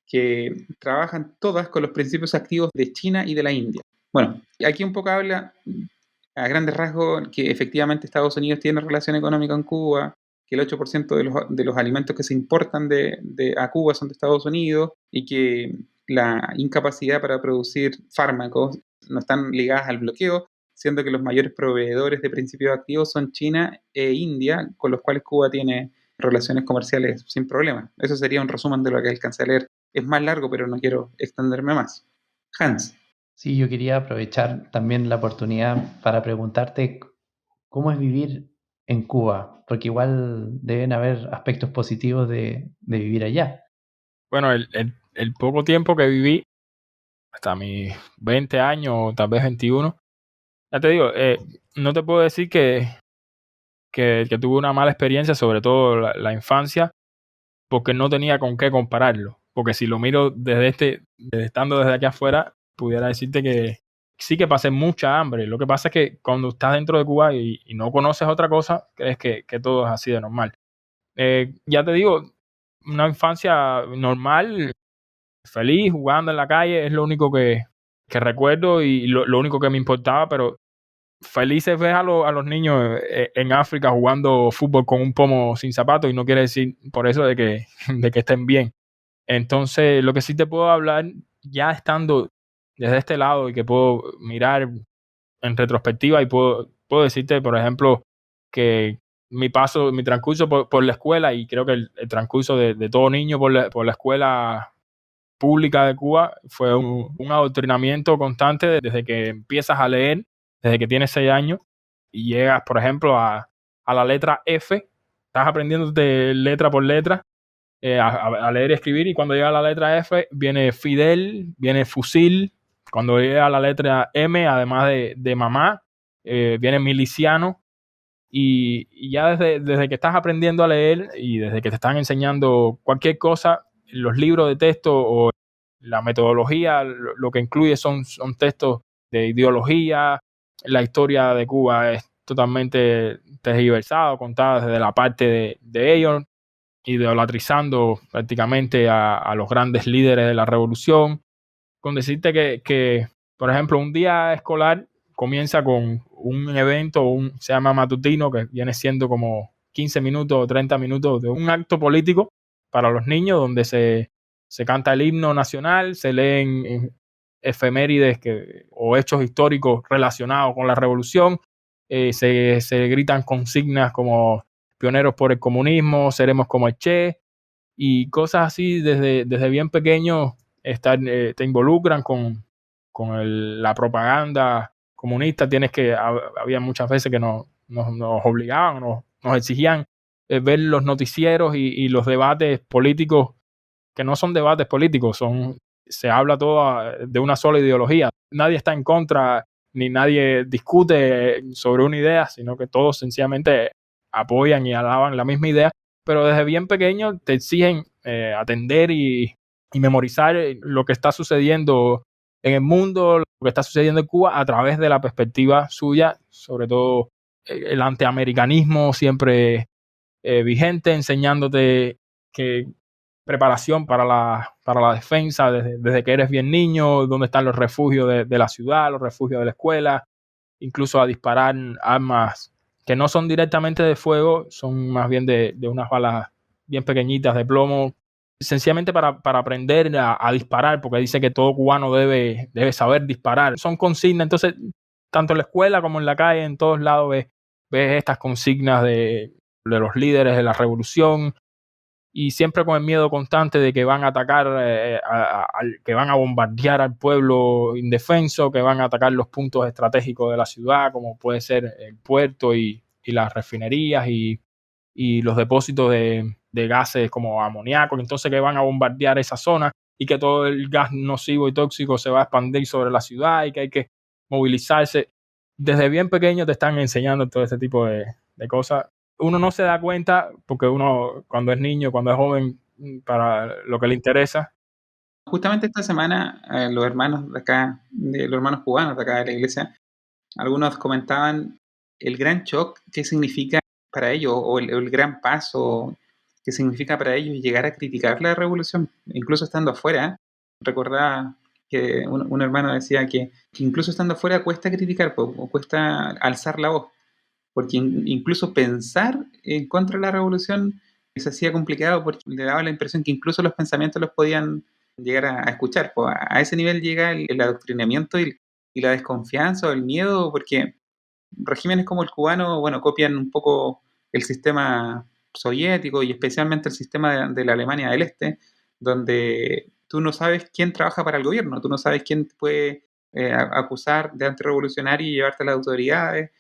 que trabajan todas con los principios activos de China y de la India. Bueno, aquí un poco habla a grandes rasgos que efectivamente Estados Unidos tiene relación económica con Cuba, que el 8% de los alimentos que se importan a Cuba son de Estados Unidos y que la incapacidad para producir fármacos no están ligadas al bloqueo, siendo que los mayores proveedores de principios activos son China e India, con los cuales Cuba tiene relaciones comerciales sin problema. Eso sería un resumen de lo que alcancé a leer. Es más largo, pero no quiero extenderme más. Hans. Sí, yo quería aprovechar también la oportunidad para preguntarte cómo es vivir en Cuba, porque igual deben haber aspectos positivos de vivir allá. Bueno, el poco tiempo que viví, hasta mis 20 años o tal vez 21, ya te digo, no te puedo decir que tuve una mala experiencia, sobre todo la infancia, porque no tenía con qué compararlo. Porque si lo miro estando desde aquí afuera, pudiera decirte que sí que pasé mucha hambre. Lo que pasa es que cuando estás dentro de Cuba y no conoces otra cosa, crees que todo es así de normal. Ya te digo, una infancia normal, feliz, jugando en la calle, es lo único que recuerdo y lo único que me importaba, pero felices ves a los niños en África jugando fútbol con un pomo sin zapatos y no quiere decir por eso de que estén bien. Entonces, lo que sí te puedo hablar, ya estando desde este lado y que puedo mirar en retrospectiva y puedo decirte, por ejemplo, que mi transcurso por la escuela, y creo que el transcurso de todo niño por la escuela pública de Cuba fue un adoctrinamiento constante desde que empiezas a leer, desde que tienes 6 años y llegas, por ejemplo, a la letra F, estás aprendiendo de letra por letra, a leer y escribir, y cuando llega a la letra F viene Fidel, viene fusil, cuando llega a la letra M, además de mamá, viene miliciano, y ya desde que estás aprendiendo a leer y desde que te están enseñando cualquier cosa, los libros de texto o la metodología, lo que incluye son textos de ideología. La historia de Cuba es totalmente tergiversada, contada desde la parte de ellos, idolatrizando prácticamente a los grandes líderes de la revolución. Con decirte que, por ejemplo, un día escolar comienza con un evento, se llama matutino, que viene siendo como 15 minutos o 30 minutos de un acto político para los niños, donde se canta el himno nacional, se leen efemérides o hechos históricos relacionados con la revolución, se gritan consignas como pioneros por el comunismo, seremos como el Che, y cosas así desde bien pequeño te involucran con la propaganda comunista. Había muchas veces que nos obligaban, nos exigían ver los noticieros y los debates políticos, que no son debates políticos, se habla todo de una sola ideología. Nadie está en contra ni nadie discute sobre una idea, sino que todos sencillamente apoyan y alaban la misma idea, pero desde bien pequeño te exigen atender y memorizar lo que está sucediendo en el mundo, lo que está sucediendo en Cuba a través de la perspectiva suya, sobre todo el antiamericanismo siempre vigente, enseñándote que preparación para la defensa desde que eres bien niño, dónde están los refugios de la ciudad, los refugios de la escuela, incluso a disparar armas que no son directamente de fuego, son más bien de unas balas bien pequeñitas de plomo, sencillamente para aprender a disparar, porque dice que todo cubano debe saber disparar. Son consignas, entonces, tanto en la escuela como en la calle, en todos lados ves estas consignas de los líderes de la revolución, y siempre con el miedo constante de que van a atacar, que van a bombardear al pueblo indefenso, que van a atacar los puntos estratégicos de la ciudad, como puede ser el puerto y las refinerías y los depósitos de gases como amoníaco, entonces que van a bombardear esa zona y que todo el gas nocivo y tóxico se va a expandir sobre la ciudad y que hay que movilizarse. Desde bien pequeño te están enseñando todo este tipo de cosas. Uno no se da cuenta porque uno cuando es niño, cuando es joven, para lo que le interesa. Justamente esta semana los hermanos cubanos de acá de la iglesia, algunos comentaban el gran shock que significa para ellos, o el gran paso que significa para ellos llegar a criticar la revolución, incluso estando afuera. Recordaba que un hermano decía que incluso estando afuera cuesta criticar, o cuesta alzar la voz. porque incluso pensar en contra de la revolución se hacía complicado porque le daba la impresión que incluso los pensamientos los podían llegar a escuchar. Pues a ese nivel llega el adoctrinamiento y la desconfianza o el miedo, porque regímenes como el cubano, bueno, copian un poco el sistema soviético y especialmente el sistema de la Alemania del Este, donde tú no sabes quién trabaja para el gobierno, tú no sabes quién te puede acusar de antirrevolucionario y llevarte a las autoridades.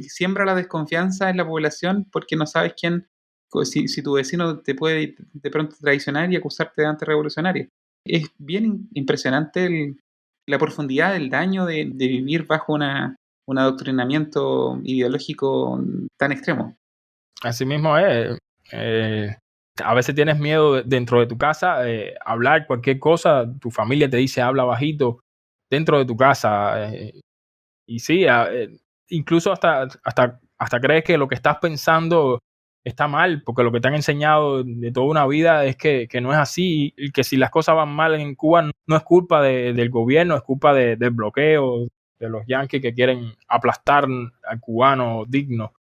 Siembra la desconfianza en la población porque no sabes quién, si tu vecino te puede de pronto traicionar y acusarte de antirrevolucionario. Es bien impresionante la profundidad del daño de vivir bajo un adoctrinamiento ideológico tan extremo. Así mismo es. A veces tienes miedo dentro de tu casa, hablar cualquier cosa, tu familia te dice habla bajito dentro de tu casa. Y sí, incluso hasta crees que lo que estás pensando está mal, porque lo que te han enseñado de toda una vida es que no es así, y que si las cosas van mal en Cuba no es culpa del gobierno, es culpa del bloqueo, de los yanquis que quieren aplastar al cubano digno.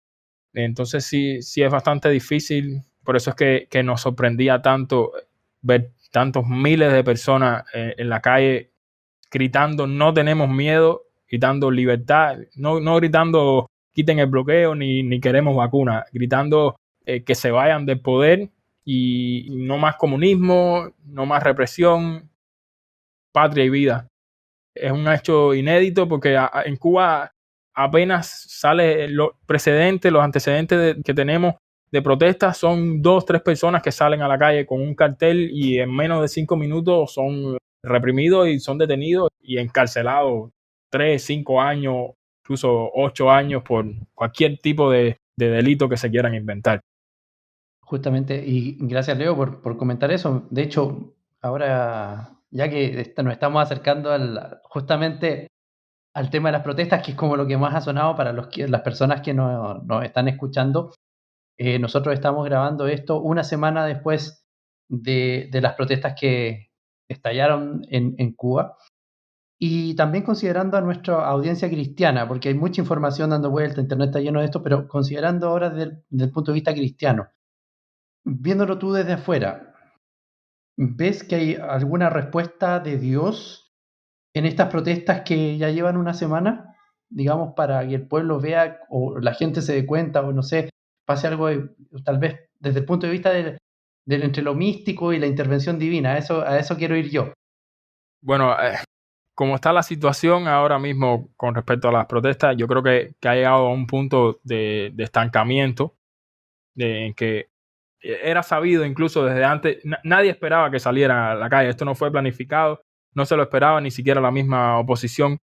Entonces sí es bastante difícil, por eso es que nos sorprendía tanto ver tantos miles de personas en la calle gritando no tenemos miedo, gritando libertad, no gritando quiten el bloqueo ni queremos vacuna, gritando que se vayan del poder y no más comunismo, no más represión, patria y vida. Es un hecho inédito porque en Cuba apenas sale los antecedentes que tenemos de protestas son 2, 3 personas que salen a la calle con un cartel y en menos de 5 minutos son reprimidos y son detenidos y encarcelados 3, 5 años, incluso 8 años por cualquier tipo de delito que se quieran inventar. Justamente, y gracias Leo por comentar eso. De hecho, ahora ya que nos estamos acercando justamente al tema de las protestas, que es como lo que más ha sonado para las personas que nos están escuchando, nosotros estamos grabando esto una semana después de las protestas que estallaron en Cuba. Y también considerando a nuestra audiencia cristiana, porque hay mucha información dando vuelta, internet está lleno de esto, pero considerando ahora desde el punto de vista cristiano, viéndolo tú desde afuera, ¿ves que hay alguna respuesta de Dios en estas protestas que ya llevan una semana? Digamos, para que el pueblo vea o la gente se dé cuenta o no sé, pase algo tal vez desde el punto de vista entre lo místico y la intervención divina. A eso quiero ir yo. Bueno, como está la situación ahora mismo con respecto a las protestas, yo creo que ha llegado a un punto de estancamiento en que era sabido incluso desde antes, nadie esperaba que saliera a la calle, esto no fue planificado, no se lo esperaba ni siquiera la misma oposición,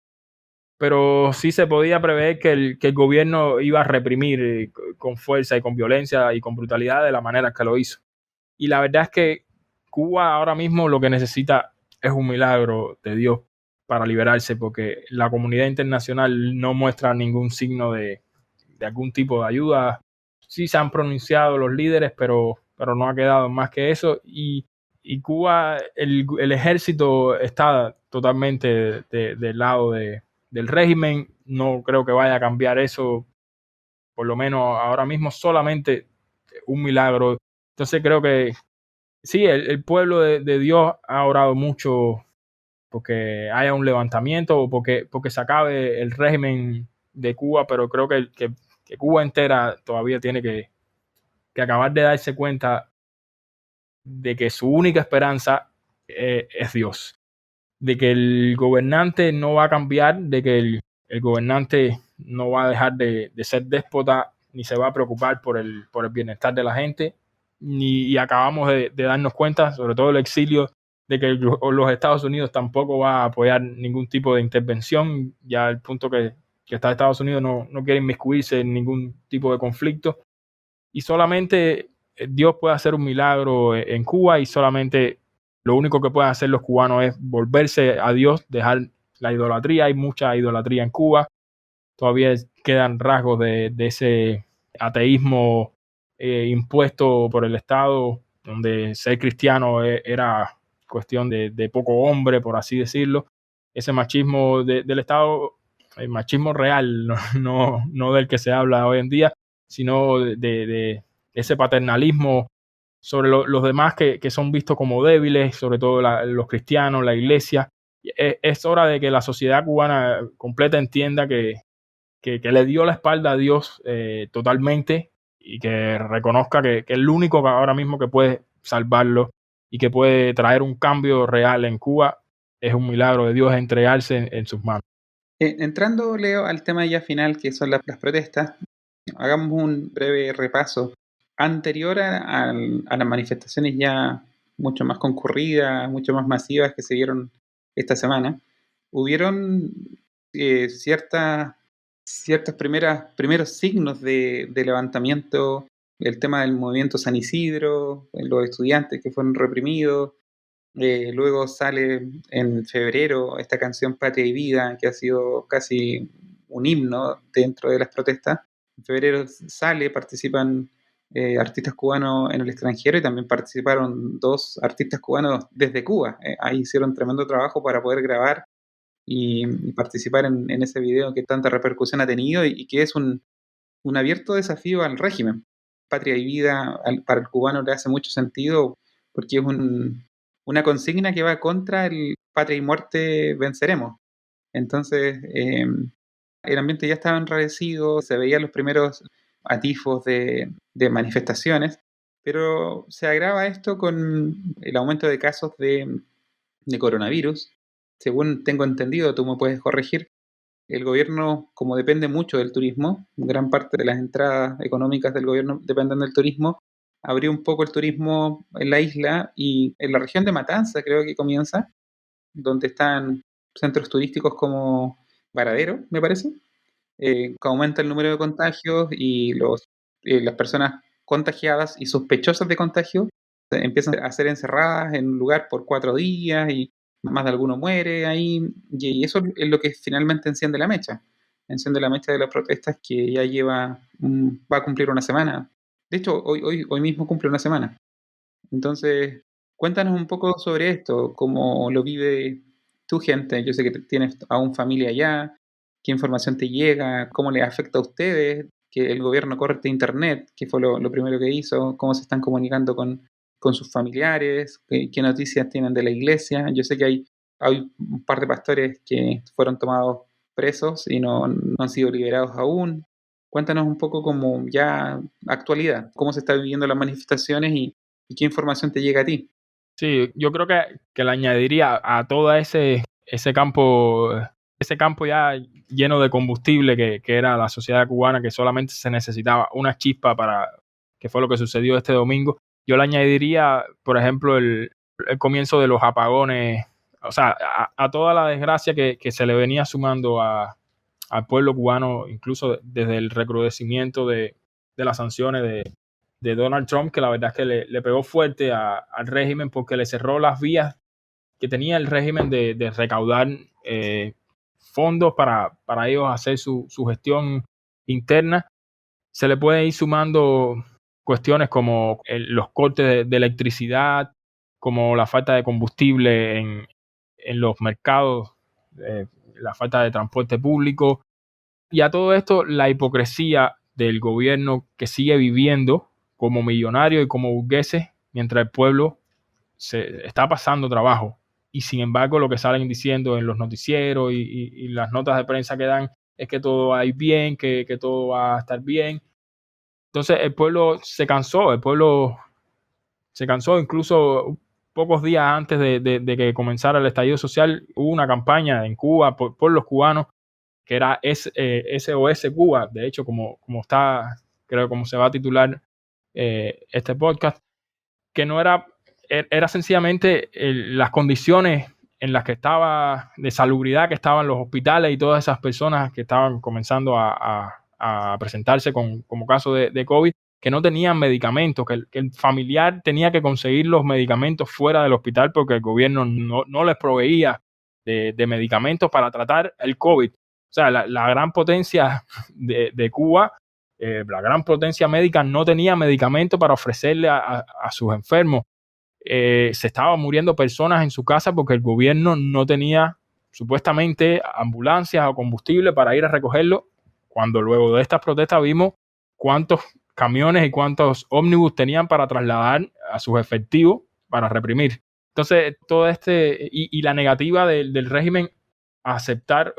pero sí se podía prever que el gobierno iba a reprimir con fuerza y con violencia y con brutalidad de la manera que lo hizo. Y la verdad es que Cuba ahora mismo lo que necesita es un milagro de Dios para liberarse, porque la comunidad internacional no muestra ningún signo de algún tipo de ayuda. Sí se han pronunciado los líderes, pero no ha quedado más que eso. Y Cuba, el ejército está totalmente del lado del régimen. No creo que vaya a cambiar eso, por lo menos ahora mismo, solamente un milagro. Entonces creo que sí, el pueblo de Dios ha orado mucho porque haya un levantamiento o porque se acabe el régimen de Cuba, pero creo que Cuba entera todavía tiene que acabar de darse cuenta de que su única esperanza es Dios, de que el gobernante no va a cambiar, de que el gobernante no va a dejar de ser déspota ni se va a preocupar por el bienestar de la gente, y acabamos de darnos cuenta, sobre todo el exilio, de que los Estados Unidos tampoco va a apoyar ningún tipo de intervención, ya al punto que está Estados Unidos no quiere inmiscuirse en ningún tipo de conflicto, y solamente Dios puede hacer un milagro en Cuba, y solamente lo único que pueden hacer los cubanos es volverse a Dios, dejar la idolatría. Hay mucha idolatría en Cuba, todavía quedan rasgos de ese ateísmo impuesto por el Estado, donde ser cristiano era cuestión de poco hombre, por así decirlo. Ese machismo del Estado machismo real, no del que se habla hoy en día, sino de ese paternalismo sobre los demás que son vistos como débiles, sobre todo los cristianos, la iglesia. Es hora de que la sociedad cubana completa entienda que le dio la espalda a Dios totalmente, y que reconozca que el único ahora mismo que puede salvarlo y que puede traer un cambio real en Cuba es un milagro de Dios, entregarse en sus manos. Entrando, Leo, al tema ya final, que son las protestas, hagamos un breve repaso. Anterior a las manifestaciones ya mucho más concurridas, mucho más masivas que se dieron esta semana, hubieron ciertos primeros signos de levantamiento. El tema del movimiento San Isidro, los estudiantes que fueron reprimidos. Luego sale en febrero esta canción Patria y Vida, que ha sido casi un himno dentro de las protestas. En febrero participan artistas cubanos en el extranjero, y también participaron 2 artistas cubanos desde Cuba. Ahí hicieron tremendo trabajo para poder grabar y participar en ese video que tanta repercusión ha tenido, y que es un abierto desafío al régimen. Patria y Vida para el cubano le hace mucho sentido, porque es una consigna que va contra el patria y muerte venceremos. Entonces, el ambiente ya estaba enrarecido, se veían los primeros atisbos de manifestaciones, pero se agrava esto con el aumento de casos de coronavirus. Según tengo entendido, tú me puedes corregir, el gobierno, como depende mucho del turismo, gran parte de las entradas económicas del gobierno dependen del turismo, abrió un poco el turismo en la isla, y en la región de Matanza creo que comienza, donde están centros turísticos como Varadero, me parece, que aumenta el número de contagios, y las personas contagiadas y sospechosas de contagio empiezan a ser encerradas en un lugar por 4 días, y más de alguno muere ahí, y eso es lo que finalmente enciende la mecha de las protestas, que ya va a cumplir una semana. De hecho, hoy mismo cumple una semana. Entonces, cuéntanos un poco sobre esto, cómo lo vive tu gente. Yo sé que tienes aún familia allá, qué información te llega, cómo les afecta a ustedes que el gobierno corte internet, que fue lo primero que hizo, cómo se están comunicando con sus familiares, qué noticias tienen de la iglesia. Yo sé que hay un par de pastores que fueron tomados presos y no han sido liberados aún. Cuéntanos un poco como ya actualidad, cómo se están viviendo las manifestaciones y qué información te llega a ti. Sí, yo creo que le añadiría a todo ese campo ya lleno de combustible que era la sociedad cubana, que solamente se necesitaba una chispa que fue lo que sucedió este domingo. Yo le añadiría, por ejemplo, el comienzo de los apagones, o sea, a toda la desgracia que se le venía sumando al pueblo cubano, incluso desde el recrudecimiento de las sanciones de Donald Trump, que la verdad es que le pegó fuerte al régimen, porque le cerró las vías que tenía el régimen de recaudar fondos para ellos hacer su gestión interna. Se le puede ir sumando cuestiones como los cortes de electricidad, como la falta de combustible en los mercados, la falta de transporte público, y a todo esto la hipocresía del gobierno, que sigue viviendo como millonarios y como burgueses, mientras el pueblo se está pasando trabajo. Y sin embargo, lo que salen diciendo en los noticieros y las notas de prensa que dan es que todo va a ir bien, que todo va a estar bien. Entonces el pueblo se cansó, incluso pocos días antes de que comenzara el estallido social. Hubo una campaña en Cuba por los cubanos, que era SOS Cuba, de hecho, como creo como se va a titular este podcast, que no era sencillamente las condiciones en las que estaba, de salubridad que estaban los hospitales y todas esas personas que estaban comenzando a presentarse como caso de COVID, que no tenían medicamentos, que el familiar tenía que conseguir los medicamentos fuera del hospital porque el gobierno no les proveía de medicamentos para tratar el COVID. O sea, la gran potencia de Cuba, la gran potencia médica, no tenía medicamentos para ofrecerle a sus enfermos. Se estaban muriendo personas en su casa porque el gobierno no tenía supuestamente ambulancias o combustible para ir a recogerlo, cuando luego de estas protestas vimos cuántos camiones y cuántos ómnibus tenían para trasladar a sus efectivos para reprimir. Entonces, todo y la negativa del régimen a aceptar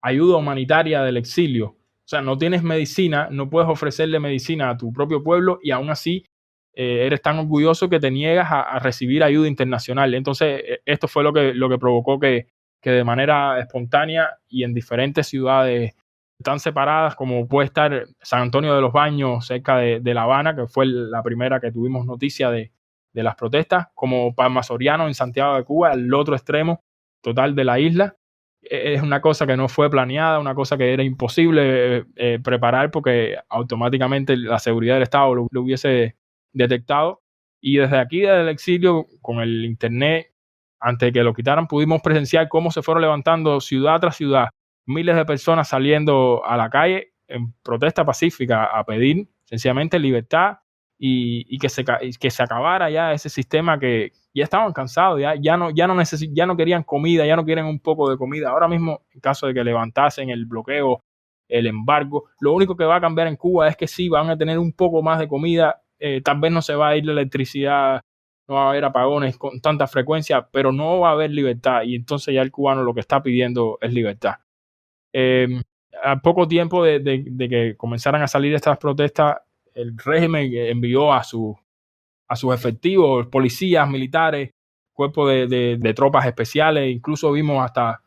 ayuda humanitaria del exilio. O sea, no tienes medicina, no puedes ofrecerle medicina a tu propio pueblo y aún así eres tan orgulloso que te niegas a recibir ayuda internacional. Entonces, esto fue lo que provocó que de manera espontánea y en diferentes ciudades tan separadas como puede estar San Antonio de los Baños, cerca de La Habana, que fue la primera que tuvimos noticia de las protestas, como Palma Soriano en Santiago de Cuba, el otro extremo total de la isla. Es una cosa que no fue planeada, una cosa que era imposible preparar porque automáticamente la seguridad del Estado lo hubiese detectado. Y desde aquí, desde el exilio, con el internet, antes de que lo quitaran, pudimos presenciar cómo se fueron levantando ciudad tras ciudad, miles de personas saliendo a la calle en protesta pacífica a pedir sencillamente libertad y que se acabara ya ese sistema que ya estaban cansados, ya no querían comida, ya no quieren un poco de comida. Ahora mismo, en caso de que levantasen el bloqueo, el embargo, lo único que va a cambiar en Cuba es que sí van a tener un poco más de comida, tal vez no se va a ir la electricidad, no va a haber apagones con tanta frecuencia, pero no va a haber libertad y entonces ya el cubano lo que está pidiendo es libertad. A poco tiempo de que comenzaran a salir estas protestas, el régimen envió a sus efectivos, policías, militares, cuerpos de tropas especiales, incluso vimos hasta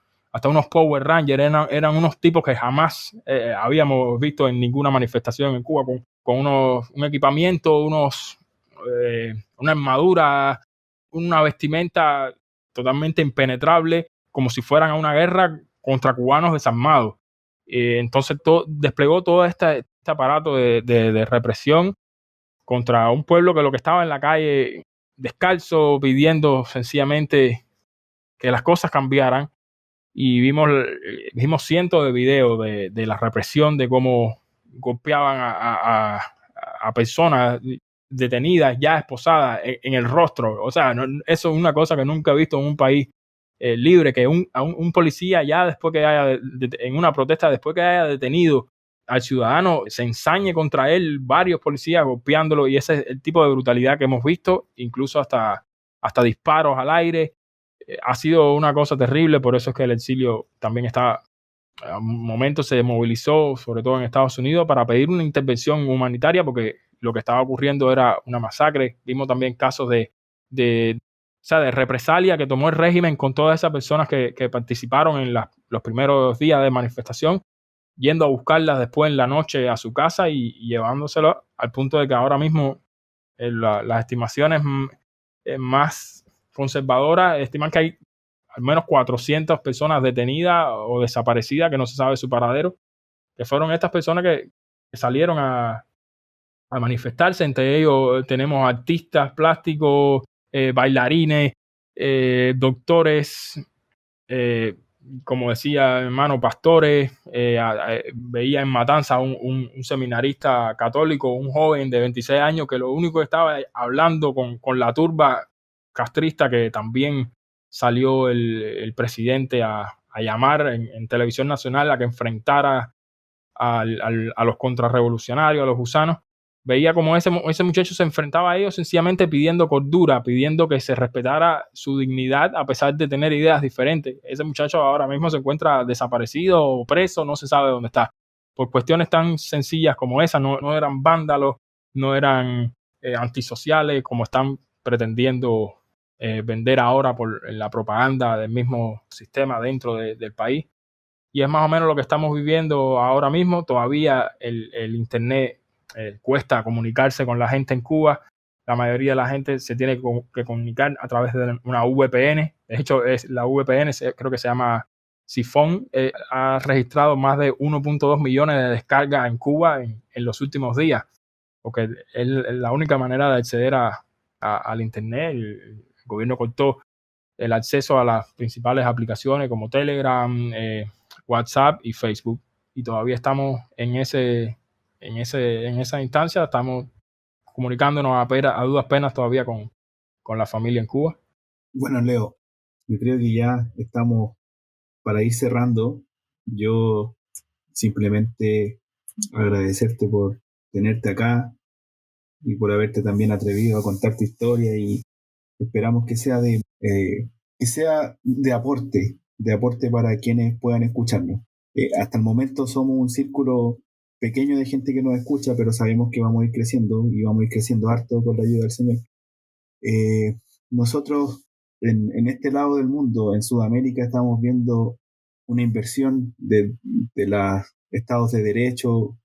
unos Power Rangers, eran unos tipos que jamás habíamos visto en ninguna manifestación en Cuba, con un equipamiento, una armadura, una vestimenta totalmente impenetrable, como si fueran a una guerra contra cubanos desarmados. Entonces desplegó todo este aparato de represión contra un pueblo que lo que estaba en la calle descalzo, pidiendo sencillamente que las cosas cambiaran. Y vimos cientos de videos de la represión, de cómo golpeaban a personas detenidas, ya esposadas, en el rostro. O sea, eso es una cosa que nunca he visto en un país libre, que un policía ya después que en una protesta, después que haya detenido al ciudadano, se ensañe contra él, varios policías golpeándolo, y ese es el tipo de brutalidad que hemos visto, incluso hasta disparos al aire. Ha sido una cosa terrible, por eso es que el exilio también a un momento se movilizó, sobre todo en Estados Unidos, para pedir una intervención humanitaria, porque lo que estaba ocurriendo era una masacre. Vimos también casos de represalia que tomó el régimen con todas esas personas que participaron en los primeros días de manifestación, yendo a buscarlas después en la noche a su casa y llevándoselo, al punto de que ahora mismo las estimaciones más conservadoras estiman que hay al menos 400 personas detenidas o desaparecidas que no se sabe su paradero, que fueron estas personas que salieron a manifestarse. Entre ellos tenemos artistas plásticos, bailarines, doctores, como decía hermano, pastores. Veía en Matanza un seminarista católico, un joven de 26 años que lo único que estaba hablando con la turba castrista, que también salió el presidente a llamar en televisión nacional a que enfrentara a los contrarrevolucionarios, a los gusanos. Veía como ese muchacho se enfrentaba a ellos sencillamente pidiendo cordura, pidiendo que se respetara su dignidad a pesar de tener ideas diferentes. Ese muchacho ahora mismo se encuentra desaparecido o preso, no se sabe dónde está. Por cuestiones tan sencillas como esas, no eran vándalos, no eran antisociales como están pretendiendo vender ahora por la propaganda del mismo sistema dentro del país. Y es más o menos lo que estamos viviendo ahora mismo. Todavía el internet cuesta comunicarse con la gente en Cuba. La mayoría de la gente se tiene que comunicar a través de una VPN. De hecho, la VPN creo que se llama Sifón. Ha registrado más de 1.2 millones de descargas en Cuba en los últimos días, porque es la única manera de acceder al internet. El gobierno cortó el acceso a las principales aplicaciones como Telegram, WhatsApp y Facebook, y todavía estamos en esa instancia. Estamos comunicándonos a duras penas todavía con la familia en Cuba. Bueno, Leo, yo creo que ya estamos para ir cerrando. Yo simplemente agradecerte por tenerte acá y por haberte también atrevido a contar tu historia, y esperamos que sea de aporte para quienes puedan escucharnos. Hasta el momento somos un círculo pequeño de gente que nos escucha, pero sabemos que vamos a ir creciendo y vamos a ir creciendo harto con la ayuda del Señor. Nosotros en este lado del mundo, en Sudamérica, estamos viendo una inversión de los estados de derecho,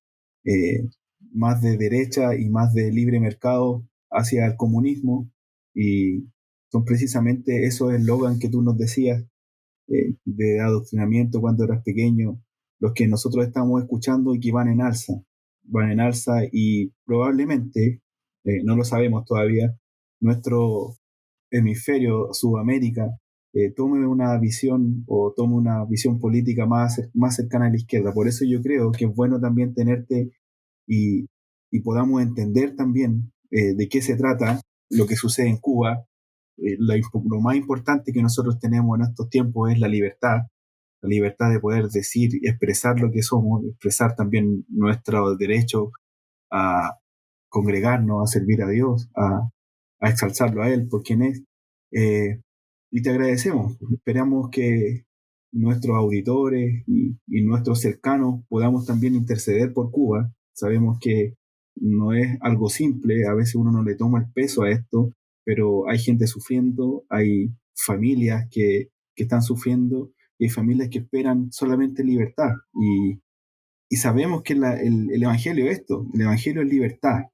más de derecha y más de libre mercado hacia el comunismo, y son precisamente esos eslogan que tú nos decías de adoctrinamiento cuando eras pequeño, los que nosotros estamos escuchando y que van en alza, y probablemente, no lo sabemos todavía, nuestro hemisferio, Sudamérica, tome una visión política más cercana a la izquierda. Por eso yo creo que es bueno también tenerte y podamos entender también de qué se trata lo que sucede en Cuba. Lo más importante que nosotros tenemos en estos tiempos es la libertad de poder decir y expresar lo que somos, expresar también nuestro derecho a congregarnos, a servir a Dios, a exaltarlo a Él por quien es. Y te agradecemos. Esperamos que nuestros auditores y nuestros cercanos podamos también interceder por Cuba. Sabemos que no es algo simple, a veces uno no le toma el peso a esto, pero hay gente sufriendo, hay familias que están sufriendo, y hay familias que esperan solamente libertad. Y sabemos que el Evangelio es esto, el Evangelio es libertad,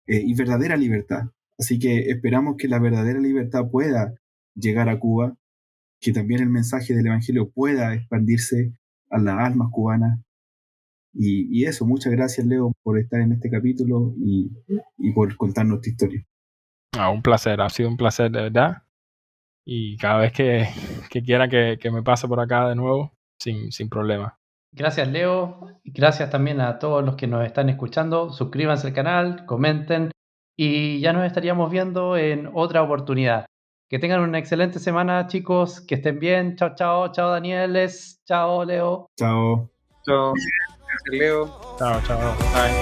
y verdadera libertad. Así que esperamos que la verdadera libertad pueda llegar a Cuba, que también el mensaje del Evangelio pueda expandirse a las almas cubanas. Y eso, muchas gracias, Leo, por estar en este capítulo y por contarnos tu historia. Un placer, ha sido un placer de verdad. Y cada vez que quiera que me pase por acá de nuevo, sin problema. Gracias, Leo. Y gracias también a todos los que nos están escuchando. Suscríbanse al canal, comenten y ya nos estaríamos viendo en otra oportunidad. Que tengan una excelente semana, chicos. Que estén bien. Chao, chao. Chao, Danieles. Chao, Leo. Chao. Chao. Gracias, Leo. Chao, chao. Bye.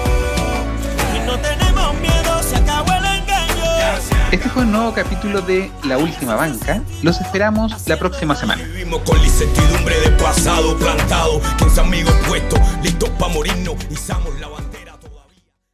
Y no tenemos miedo, se acabó el engaño. Este fue un nuevo capítulo de La Última Banca. Los esperamos la próxima semana. Vivimos con la incertidumbre de pasado plantado, 15 amigos puestos, listos para morirnos, izamos la bandera.